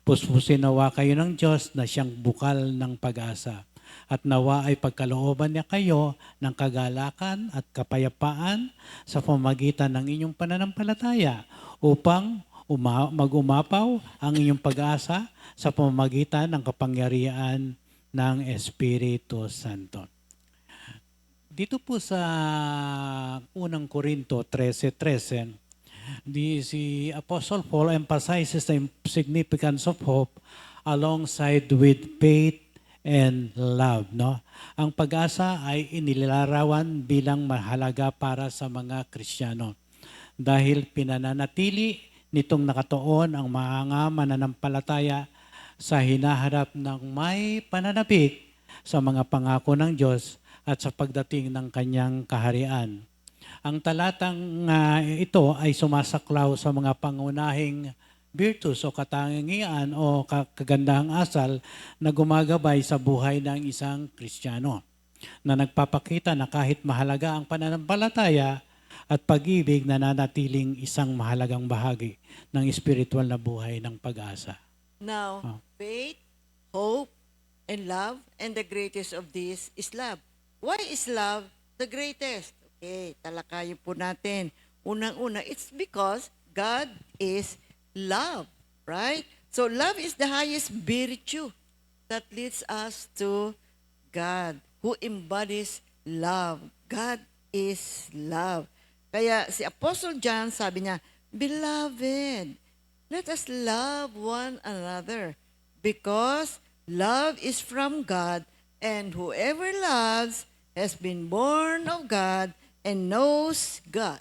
Puspusin nawa kayo ng Diyos na siyang bukal ng pag-asa, at nawa ay pagkalooban niya kayo ng kagalakan at kapayapaan sa pamamagitan ng inyong pananampalataya upang mag-umapaw ang inyong pag-asa sa pamamagitan ng kapangyarihan ng Espiritu Santo. Dito po sa unang Korinto 13:13, si Apostle Paul emphasizes the significance of hope alongside with faith and love, no? Ang pag-asa ay inilarawan bilang mahalaga para sa mga Kristiyano dahil pinananatili nitong nakatuon ang mga mananampalataya sa hinaharap ng may pananabik sa mga pangako ng Diyos at sa pagdating ng kanyang kaharian. Ang talatang ito ay sumasaklaw sa mga pangunahing virtues o katangian o kagandahang asal na gumagabay sa buhay ng isang Kristiyano, na nagpapakita na kahit mahalaga ang pananampalataya at pag-ibig, nananatiling isang mahalagang bahagi ng espiritual na buhay ng pag-asa. Now, faith, hope, and love, and the greatest of these is love. Why is love the greatest? Okay, talakayin po natin. Unang-una, it's because God is love, right? So love is the highest virtue that leads us to God, who embodies love. God is love. Kaya si Apostle John sabi niya, Beloved, let us love one another because love is from God, and whoever loves has been born of God and knows God.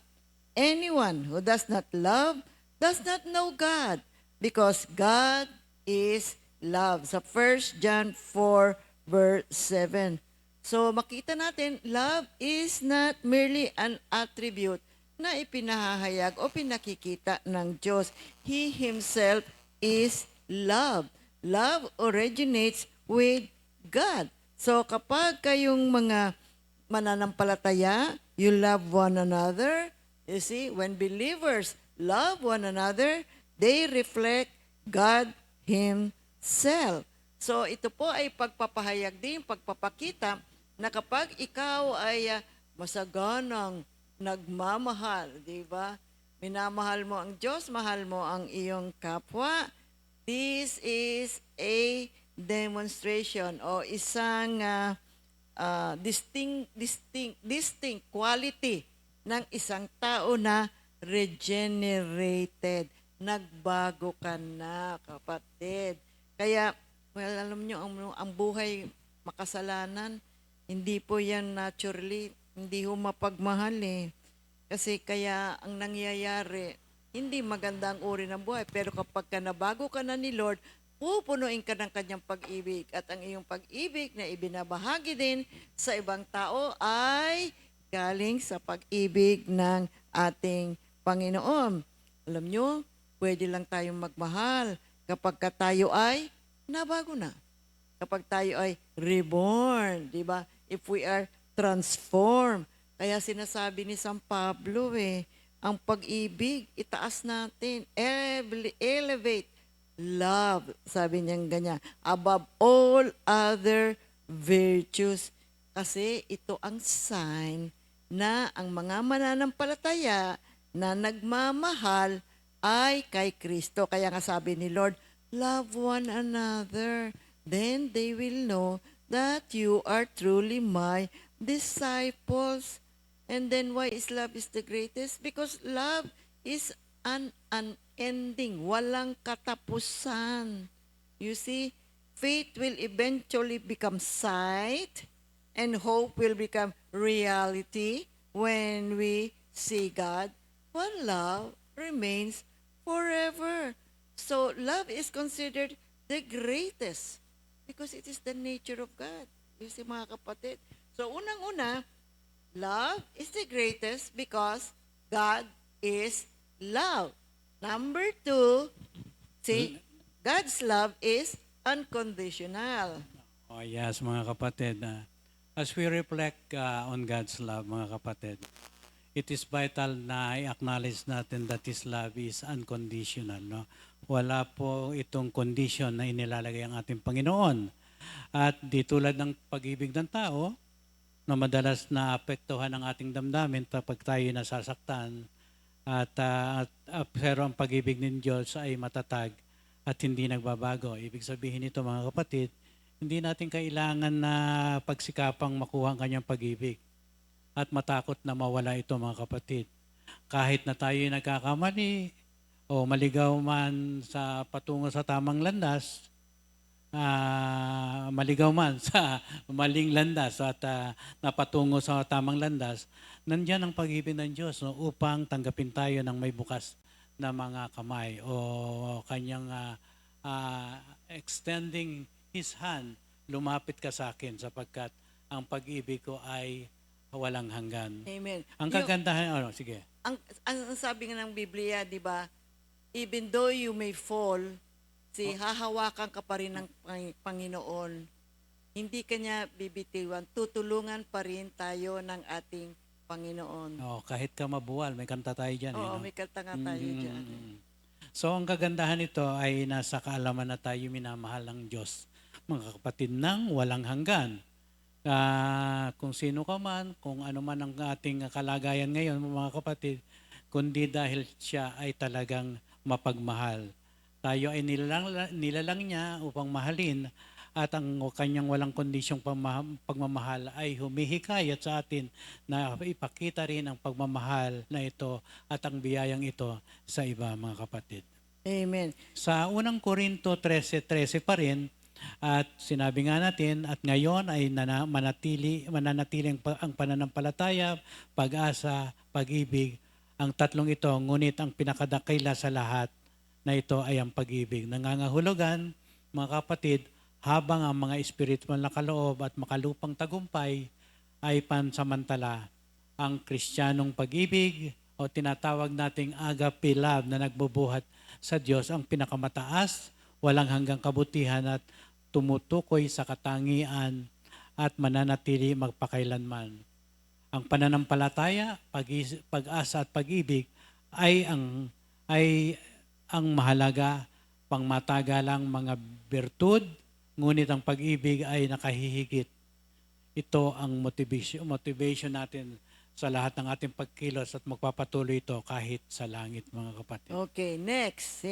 Anyone who does not love does not know God, because God is love. Sa 1 John 4:7. So makita natin, love is not merely an attribute na ipinahahayag o pinakikita ng Diyos. He Himself is love. love originates with God. So kapag kayong mga mananampalataya, you love one another. You see, when believers love one another, they reflect God Himself. So ito po ay pagpapahayag din, pagpapakita na kapag ikaw ay masaganang nagmamahal, di ba? Minamahal mo ang Diyos, mahal mo ang iyong kapwa. This is a demonstration o isang distinct quality ng isang tao na regenerated. Nagbago ka na, kapatid. Kaya, well, alam nyo, ang buhay makasalanan, hindi po yan naturally, hindi ho mapagmahal eh. Kasi kaya ang nangyayari, hindi maganda ang uri ng buhay. Pero kapag ka nabago ka na ni Lord, pupunuin ka ng kanyang pag-ibig. At ang iyong pag-ibig na ibinabahagi din sa ibang tao ay galing sa pag-ibig ng ating Panginoon. Alam nyo, pwede lang tayong magmahal kapag ka tayo ay nabago na. Kapag tayo ay reborn, di ba? If we are transformed. Kaya sinasabi ni San Pablo ang pag-ibig, itaas natin, elevate love, sabi niya ganyan, above all other virtues. Kasi ito ang sign na ang mga mananampalataya na nagmamahal ay kay Kristo. Kaya nga sabi ni Lord, love one another, then they will know that you are truly my disciples. And then why is love is the greatest? Because love is an unending, walang katapusan. You see, faith will eventually become sight and hope will become reality when we see God, while love remains forever. So love is considered the greatest because it is the nature of God. You see, mga kapatid. So unang-una, love is the greatest because God is love. Number 2, see, God's love is unconditional. Oh yes, mga kapatid. As we reflect on God's love, mga kapatid, it is vital na i-acknowledge natin that His love is unconditional. No? Wala po itong condition na inilalagay ang ating Panginoon. At di tulad ng pag-ibig ng tao, na madalas na apektuhan ang ating damdamin kapag tayo nasasaktan. Pero ang pag-ibig ng Diyos ay matatag at hindi nagbabago. Ibig sabihin nito, mga kapatid, hindi natin kailangan na pagsikapang makuha ang kanyang pag-ibig at matakot na mawala ito, mga kapatid. Kahit na tayo nagkakamali o maligaw man sa patungo sa tamang landas, maligaw man sa maling landas at napatungo sa tamang landas, nandiyan ang pag-ibig ng Diyos upang tanggapin tayo ng may bukas na mga kamay o kanyang extending His hand, lumapit ka sa akin sapagkat ang pag-ibig ko ay walang hanggan. Amen. Ang kagandahan, sige. Ang sabi nga ng Biblia, di ba, even though you may fall, hahawakan ka pa rin ng Panginoon. Hindi kanya bibitiwan. Tutulungan pa rin tayo ng ating Panginoon. Kahit ka mabuwal, may kanta tayo dyan. Oo, may kanta nga tayo dyan. So, ang kagandahan nito ay nasa kaalaman na tayo minamahal ng Diyos. Mga kapatid ng walang hanggan. Kung sino ka man, kung ano man ang ating kalagayan ngayon, mga kapatid, kundi dahil siya ay talagang mapagmahal. Tayo ay nilalang niya upang mahalin at ang kanyang walang kondisyong pagmamahal ay humihikayat sa atin na ipakita rin ang pagmamahal na ito at ang biyayang ito sa iba, mga kapatid. Amen. Sa unang Korinto 13:13 pa rin, at sinabi nga natin, at ngayon ay mananatili ang pananampalataya, pag-asa, pag-ibig, ang tatlong ito, ngunit ang pinakadakila sa lahat na ito ay ang pag-ibig. Nangangahulugan, mga kapatid, habang ang mga espiritual na kaloob at makalupang tagumpay ay pansamantala, ang Kristiyanong pag-ibig o tinatawag nating agape love na nagbubuhat sa Diyos ang pinakamataas walang hanggang kabutihan at tumutukoy sa katangian at mananatili magpakailanman. Ang pananampalataya, pag-asa at pag-ibig ay ang mahalaga pangmatagalang mga bertud, ngunit ang pag-ibig ay nakahihigit. Ito ang motivation natin sa lahat ng ating pagkilos at magpapatuloy ito kahit sa langit, mga kapatid. Okay, next.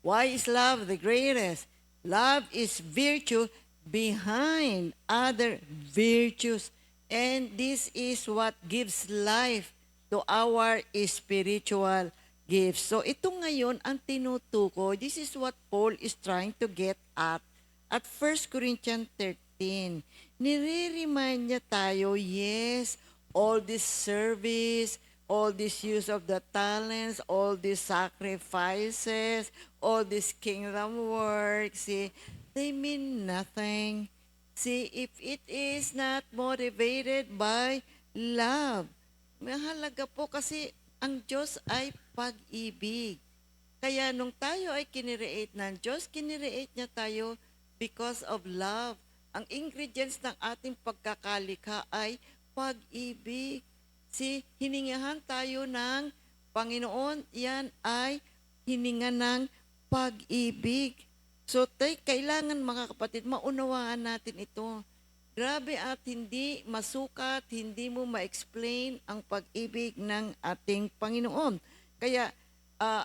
Why is love the greatest? Love is virtue behind other virtues. And this is what gives life to our spiritual gifts. So ito ngayon ang tinutukoy. This is what Paul is trying to get at 1 Corinthians 13. Nire-remind niya tayo, yes, all this service, all this use of the talents, all these sacrifices, all this kingdom work, see, they mean nothing. See, if it is not motivated by love, mahalaga po kasi ang Diyos ay pag-ibig. Kaya nung tayo ay kinreate ng Diyos, kinreate niya tayo because of love. Ang ingredients ng ating pagkakalikha ay pag-ibig. Si hiningahan tayo ng Panginoon, yan ay hininga ng pag-ibig. So, kailangan mga kapatid, maunawaan natin ito. Grabe at hindi masukat, hindi mo ma-explain ang pag-ibig ng ating Panginoon. Kaya,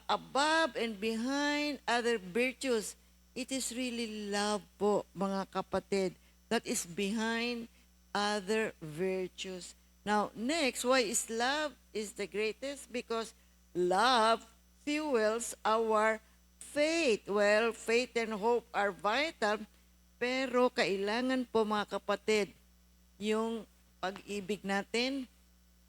above and behind other virtues, it is really love po, mga kapatid, that is behind other virtues. Now, next, why is love is the greatest? Because love fuels our faith. Well, faith and hope are vital, pero kailangan po mga kapatid, yung pag-ibig natin,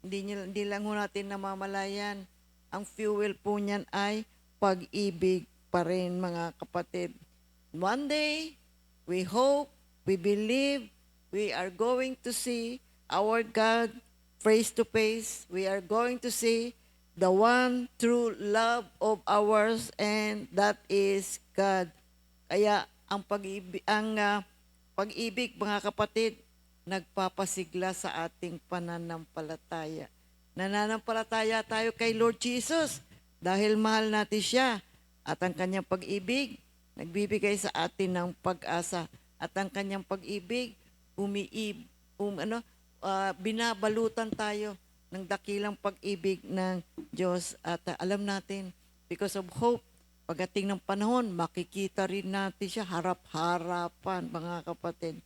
hindi lang ho natin namamalayan. Ang fuel po niyan ay pag-ibig pa rin mga kapatid. One day, we hope, we believe, we are going to see our God face to face. We are going to see the one true love of ours, and that is God. Kaya ang pag-ibig mga kapatid, nagpapasigla sa ating pananampalataya. Nananampalataya tayo kay Lord Jesus dahil mahal natin siya, at ang kanyang pag-ibig nagbibigay sa atin ng pag-asa, at ang kanyang pag-ibig binabalutan tayo ng dakilang pag-ibig ng Diyos. At alam natin, because of hope, pagdating ng panahon, makikita rin natin siya harap-harapan, mga kapatid.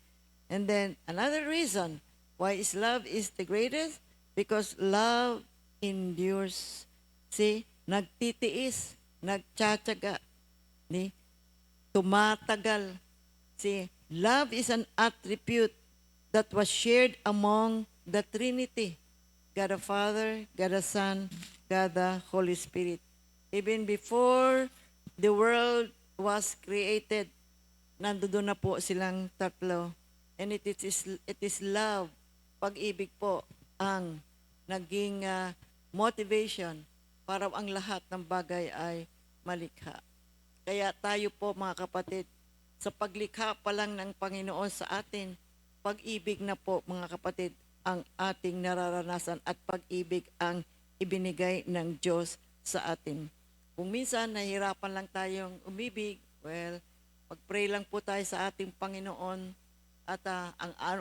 And then, another reason why love is the greatest, because love endures. See, nagtitiis, nagtsatsaga, tumatagal. See, love is an attribute that was shared among the Trinity, God the Father, God the Son, God the Holy Spirit. Even before the world was created, nandoon na po silang tatlo. And it is love, pag-ibig po, ang naging motivation para ang lahat ng bagay ay malikha. Kaya tayo po mga kapatid, sa paglikha pa lang ng Panginoon sa atin, pag-ibig na po mga kapatid ang ating nararanasan, at pag-ibig ang ibinigay ng Diyos sa atin. Kung minsan nahihirapan lang tayong umibig, well, mag-pray lang po tayo sa ating Panginoon, at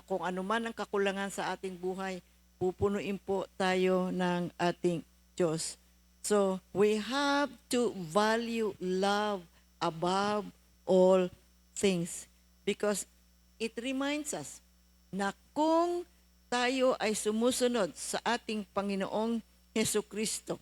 kung ano man ang kakulangan sa ating buhay, pupunuin po tayo ng ating Diyos. So, we have to value love above all things, because it reminds us na kung tayo ay sumusunod sa ating Panginoong Hesukristo,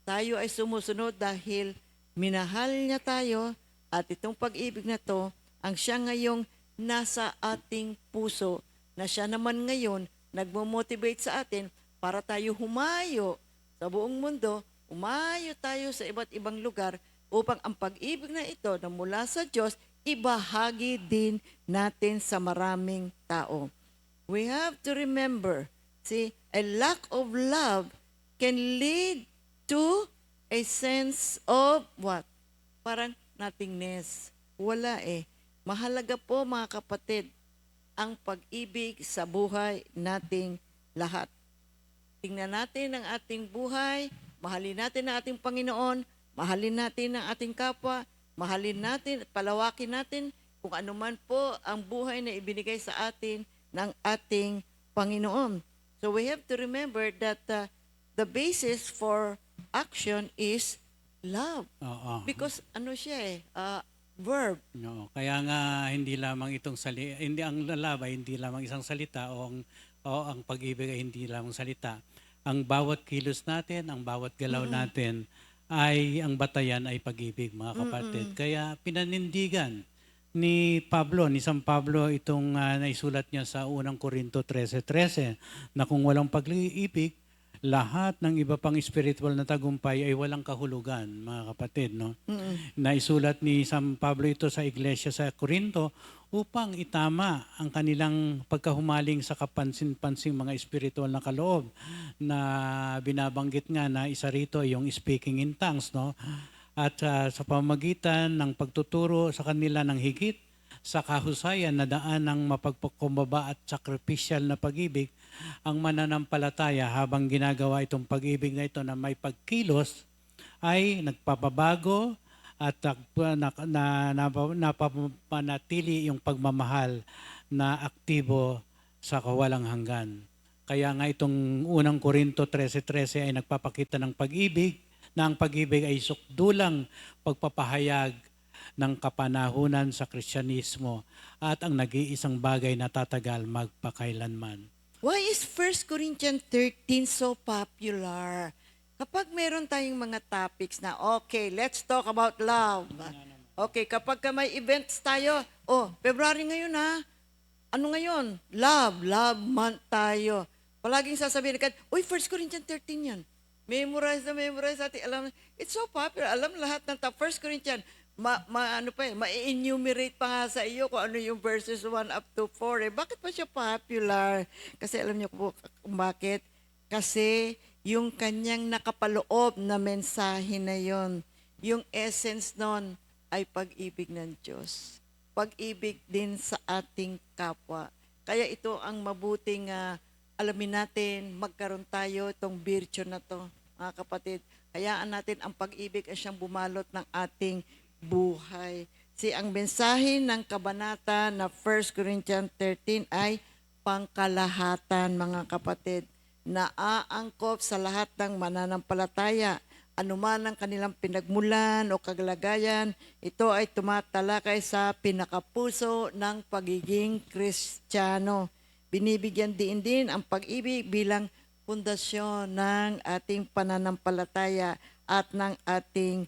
tayo ay sumusunod dahil minahal niya tayo, at itong pag-ibig na to ang siya ngayong nasa ating puso, na siya naman ngayon nagmo-motivate sa atin para tayo humayo sa buong mundo, umayo tayo sa iba't ibang lugar upang ang pag-ibig na ito na mula sa Diyos, ibahagi din natin sa maraming tao. We have to remember, see, a lack of love can lead to a sense of what? Parang nothingness. Wala eh. Mahalaga po mga kapatid ang pag-ibig sa buhay nating lahat. Tingnan natin ang ating buhay, mahalin natin ang ating Panginoon, mahalin natin ang ating kapwa, mahalin natin, palawakin natin kung ano man po ang buhay na ibinigay sa atin ng ating Panginoon. So we have to remember that the basis for action is love. Oo. Because ano siya verb. No, kaya nga hindi lamang hindi ang love ay hindi lamang isang salita o ang pag-ibig ay hindi lamang salita. Ang bawat kilos natin, ang bawat galaw natin ay ang batayan ay pag-ibig, mga kapatid. Kaya pinanindigan ni San Pablo itong naisulat niya sa unang Korinto 13:13 na kung walang pag-ibig, lahat ng iba pang spiritual na tagumpay ay walang kahulugan, mga kapatid, no? Naisulat ni San Pablo ito sa iglesia sa Corinto upang itama ang kanilang pagkahumaling sa kapansin-pansing mga spiritual na kaloob na binabanggit nga na isa rito ay yung speaking in tongues, no? At sa pamamagitan ng pagtuturo sa kanila ng higit sa kahusayan na daan ng mapagpakumbaba at sakripisyal na pag-ibig, ang mananampalataya habang ginagawa itong pag-ibig na ito na may pagkilos ay nagpapabago at napapanatili yung pagmamahal na aktibo sa kawalang hanggan. Kaya nga itong unang Korinto 13:13 ay nagpapakita ng pag-ibig na ang pag-ibig ay sukdulang pagpapahayag ng kapanahunan sa Kristyanismo at ang nag-iisang bagay na tatagal magpakailanman. Why is 1 Corinthians 13 so popular? Kapag meron tayong mga topics na, okay, let's talk about love. Okay, kapag may events tayo, February ngayon ha, ano ngayon? Love month tayo. Palaging sasabihin ka, 1 Corinthians 13 yan. Memorize natin. Alam, it's so popular. Alam lahat ng 1 Corinthians. Ma-enumerate pa nga sa iyo kung ano yung verses 1 up to 4. Bakit pa siya popular? Kasi alam niyo po kung bakit? Kasi yung kanyang nakapaloob na mensahe na yon, yung essence nun ay pag-ibig ng Diyos. Pag-ibig din sa ating kapwa. Kaya ito ang mabuting alamin natin, magkaroon tayo itong virtue na to, mga kapatid. Hayaan natin ang pag-ibig ay siyang bumalot ng ating buhay. Ang mensahe ng kabanata na 1 Corinthians 13 ay pangkalahatan, mga kapatid, na aangkop sa lahat ng mananampalataya. Anuman ang kanilang pinagmulan o kagalagayan, ito ay tumatalakay sa pinakapuso ng pagiging Kristiyano. Binibigyan din ang pag-ibig bilang pundasyon ng ating pananampalataya at ng ating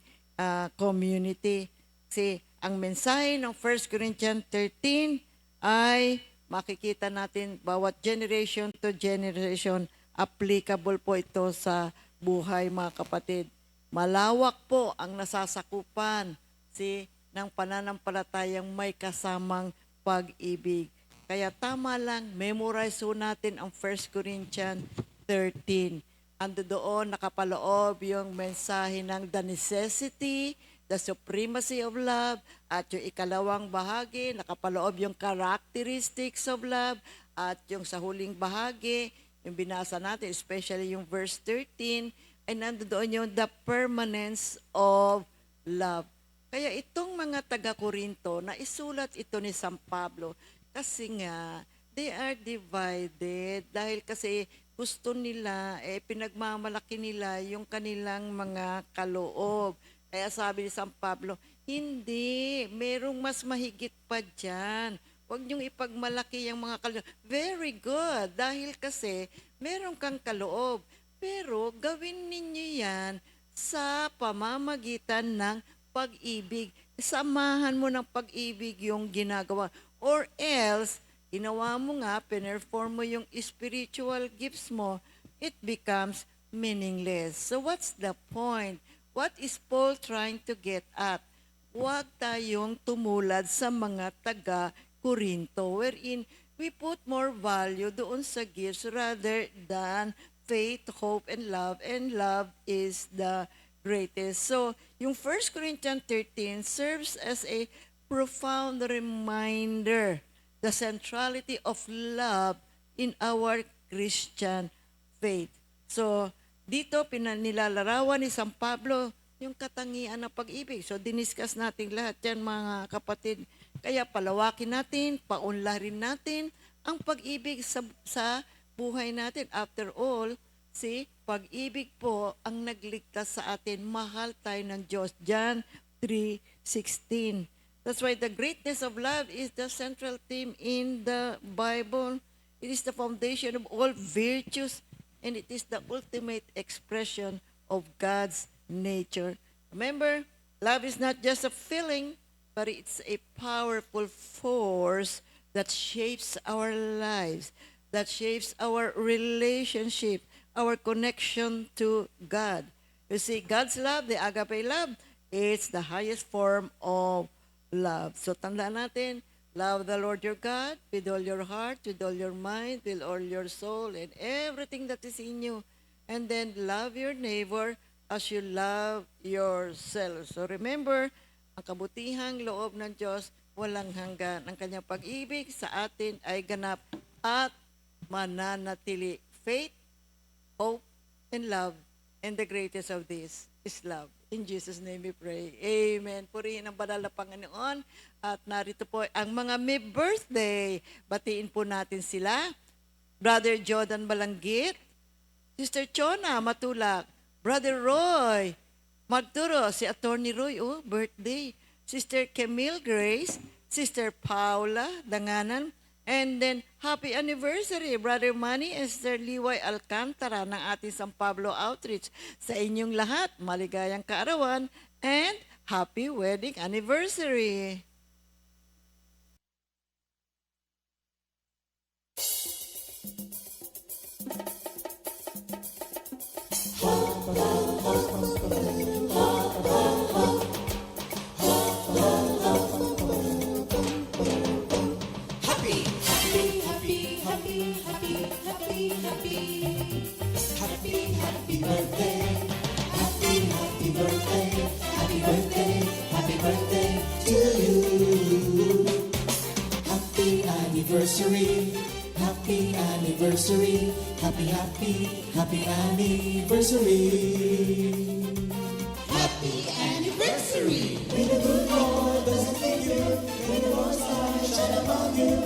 community. Kasi ang mensahe ng 1 Corinthians 13 ay makikita natin bawat generation to generation, applicable po ito sa buhay, mga kapatid. Malawak po ang nasasakupan ng pananampalatayang may kasamang pag-ibig. Kaya tama lang, memorize po natin ang 1 Corinthians 13. Ando doon nakapaloob yung mensahe ng the necessity, the supremacy of love, at yung ikalawang bahagi, nakapaloob yung characteristics of love, at yung sa huling bahagi, yung binasa natin, especially yung verse 13, ay nandoon yung the permanence of love. Kaya itong mga taga-Korinto, na isulat ito ni San Pablo, kasi nga, they are divided dahil kasi gusto nila, pinagmamalaki nila yung kanilang mga kaloob. Kaya sabi ni San Pablo, hindi, merong mas mahigit pa dyan. Huwag niyong ipagmalaki yung mga kaloob. Very good, dahil kasi meron kang kaloob. Pero gawin ninyo yan sa pamamagitan ng pag-ibig. Samahan mo ng pag-ibig yung ginagawa. Or else, ginawa mo nga, pinerform mo yung spiritual gifts mo, it becomes meaningless. So what's the point? What is Paul trying to get at? Huwag tayong tumulad sa mga taga-Korinto, wherein we put more value doon sa gifts rather than faith, hope, and love is the greatest. So, yung 1 Corinthians 13 serves as a profound reminder the centrality of love in our Christian faith. So, dito nilalarawan ni San Pablo yung katangian ng pag-ibig. So, diniscuss natin lahat yan, mga kapatid. Kaya palawakin natin, paunlarin natin ang pag-ibig sa buhay natin. After all, pag-ibig po ang nagligtas sa atin. Mahal tayo ng Diyos. John 3:16. That's why the greatness of love is the central theme in the Bible. It is the foundation of all virtues, and it is the ultimate expression of God's nature. Remember, love is not just a feeling, but it's a powerful force that shapes our lives, that shapes our relationship, our connection to God. You see, God's love, the agape love, it's the highest form of love. So tandaan natin, love the Lord your God with all your heart, with all your mind, with all your soul, and everything that is in you. And then love your neighbor as you love yourself. So remember, ang kabutihang loob ng Diyos walang hanggan. Ang kanyang pag-ibig sa atin ay ganap at mananatili. Faith, hope, and love. And the greatest of this is love. In Jesus' name we pray. Amen. Purihin ang banal na Panginoon. At narito po ang mga may birthday. Batiin po natin sila. Brother Jordan Balanggit, Sister Chona Matulak, Brother Roy Magturo, si Attorney Roy, birthday. Sister Camille Grace, Sister Paula Danganan, and then happy anniversary, Brother Manny Esther Liway Alcantara ng ating San Pablo Outreach. Sa inyong lahat, maligayang kaarawan and happy wedding anniversary. Anniversary, happy anniversary, happy anniversary. Happy anniversary. May the good Lord doesn't leave you, may the Lord's light shine upon you.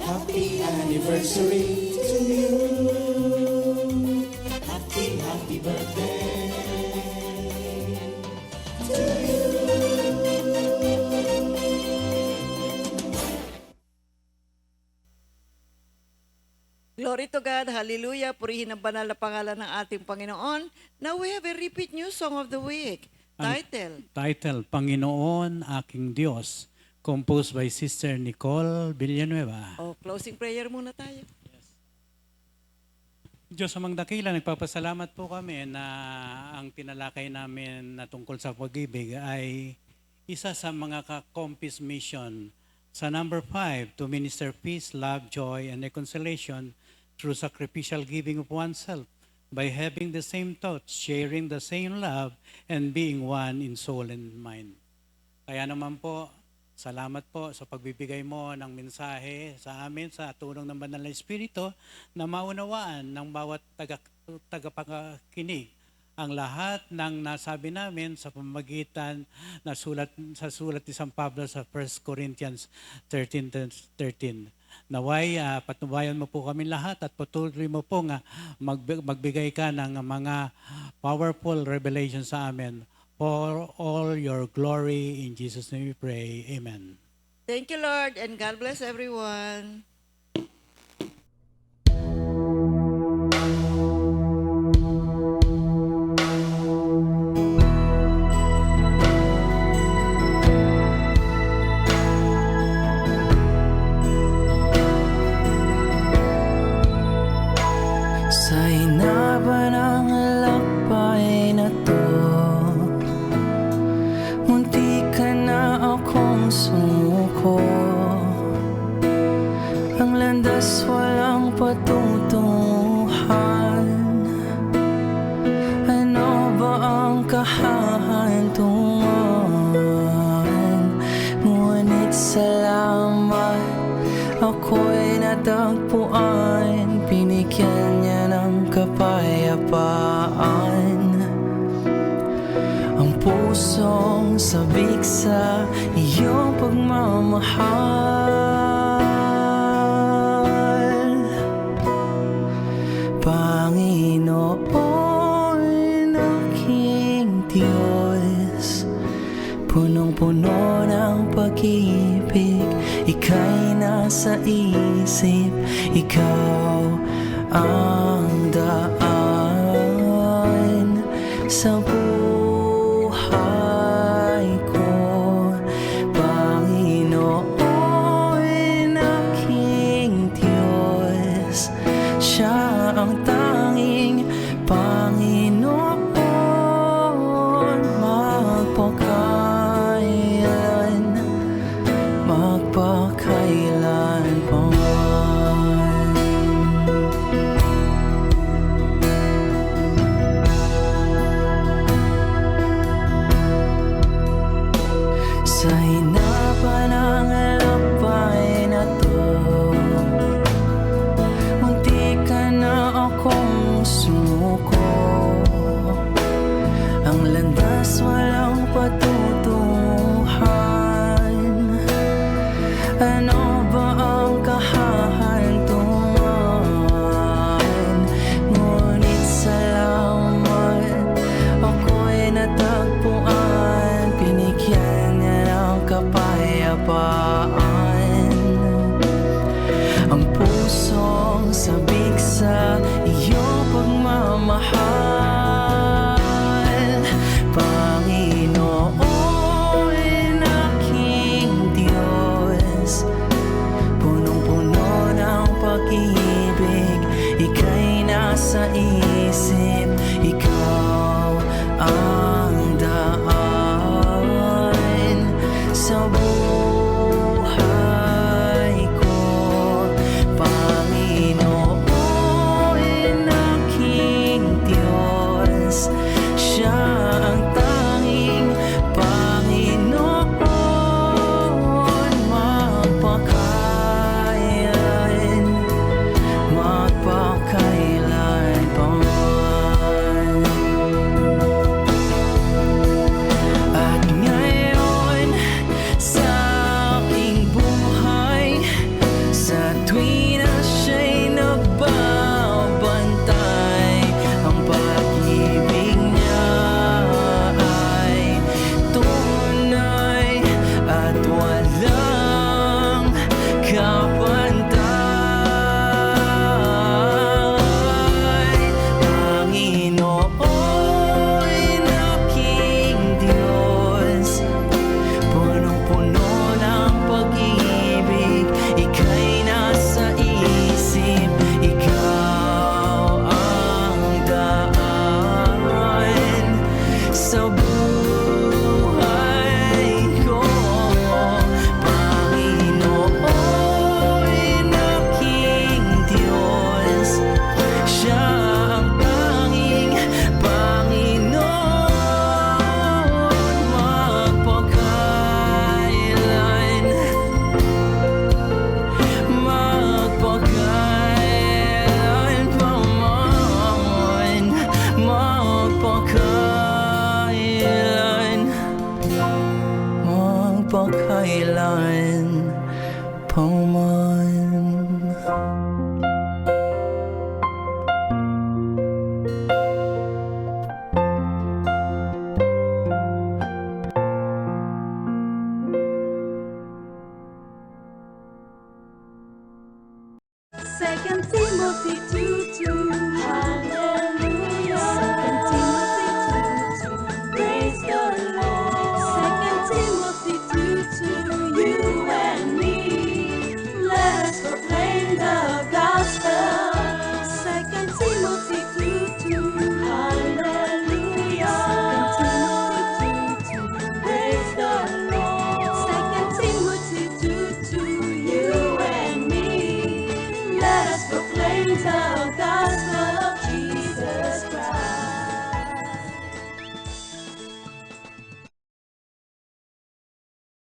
Happy anniversary to you. Happy birthday to you. Glory to God, hallelujah, purihin ang banal na pangalan ng ating Panginoon. Now we have a repeat new song of the week. Title, Panginoon, Aking Diyos, composed by Sister Nicole Villanueva. Closing prayer muna tayo. Diyos amang dakila, nagpapasalamat po kami na ang tinalakay namin na tungkol sa pag-ibig ay isa sa mga ka-Compass mission sa number 5, to minister peace, love, joy, and reconciliation through sacrificial giving of oneself by having the same thoughts, sharing the same love, and being one in soul and mind. Kaya naman po, salamat po sa pagbibigay mo ng mensahe sa amin sa tulong ng Banal na Espiritu na maunawaan ng bawat tagapakinig ang lahat ng nasabi namin sa pamamagitan na sulat ni San Pablo sa 1 Corinthians 13:13. Naway, patnubayan mo po kami lahat at patuloy mo po nga magbigay ka ng mga powerful revelation sa amin. For all your glory, in Jesus' name we pray. Amen. Thank you, Lord, and God bless everyone. Sa hinaban ng lakbay na to, munti ka na akong sumuko. Ang landas walang patutunguhan. Ano ba ang kahahantungan? Ngunit natagpuan, binigyan niya ng kapayapaan ang pusong sabik sa iyong pagmamahal. Panginoon, aking Diyos, punong-puno ng pag-ibig, ika'y nasa isip, ikaw ang daan sa buhay ko. Panginoon, aking Diyos, siya ang tanging Panginoon, magpakailan pa man. Sa hinapan ng lapay na to, munti ka na akong sumuko. Ang landas walang patutunguhan. Ano ba ang kahahantungan? Ngunit salamat, ako'y natagpuan, binigyan niya ng kapayapaan ang pusong sabik sa iyong pagmamahal. Panginoon, aking Diyos, punong-puno ng pag-ibig, ika'y nasa isip, ikaw ang daan sa buhay ko. Panginoon, aking Diyos, siya ang tanging Panginoon, magpakailan pa man. At ngayon sa aking buhay, sa tuwing na siya'y nagbabantay, ang pag-ibig niya ay tunay at walang kapantay. Panginoon, aking Diyos, punong-puno ng pag-ibig, ika'y nasa isip, ikaw ang daan sa buhay ko. Panginoon, aking Diyos, siya ang tanging Panginoon, magpakailan pa man. Magpakailan pa man.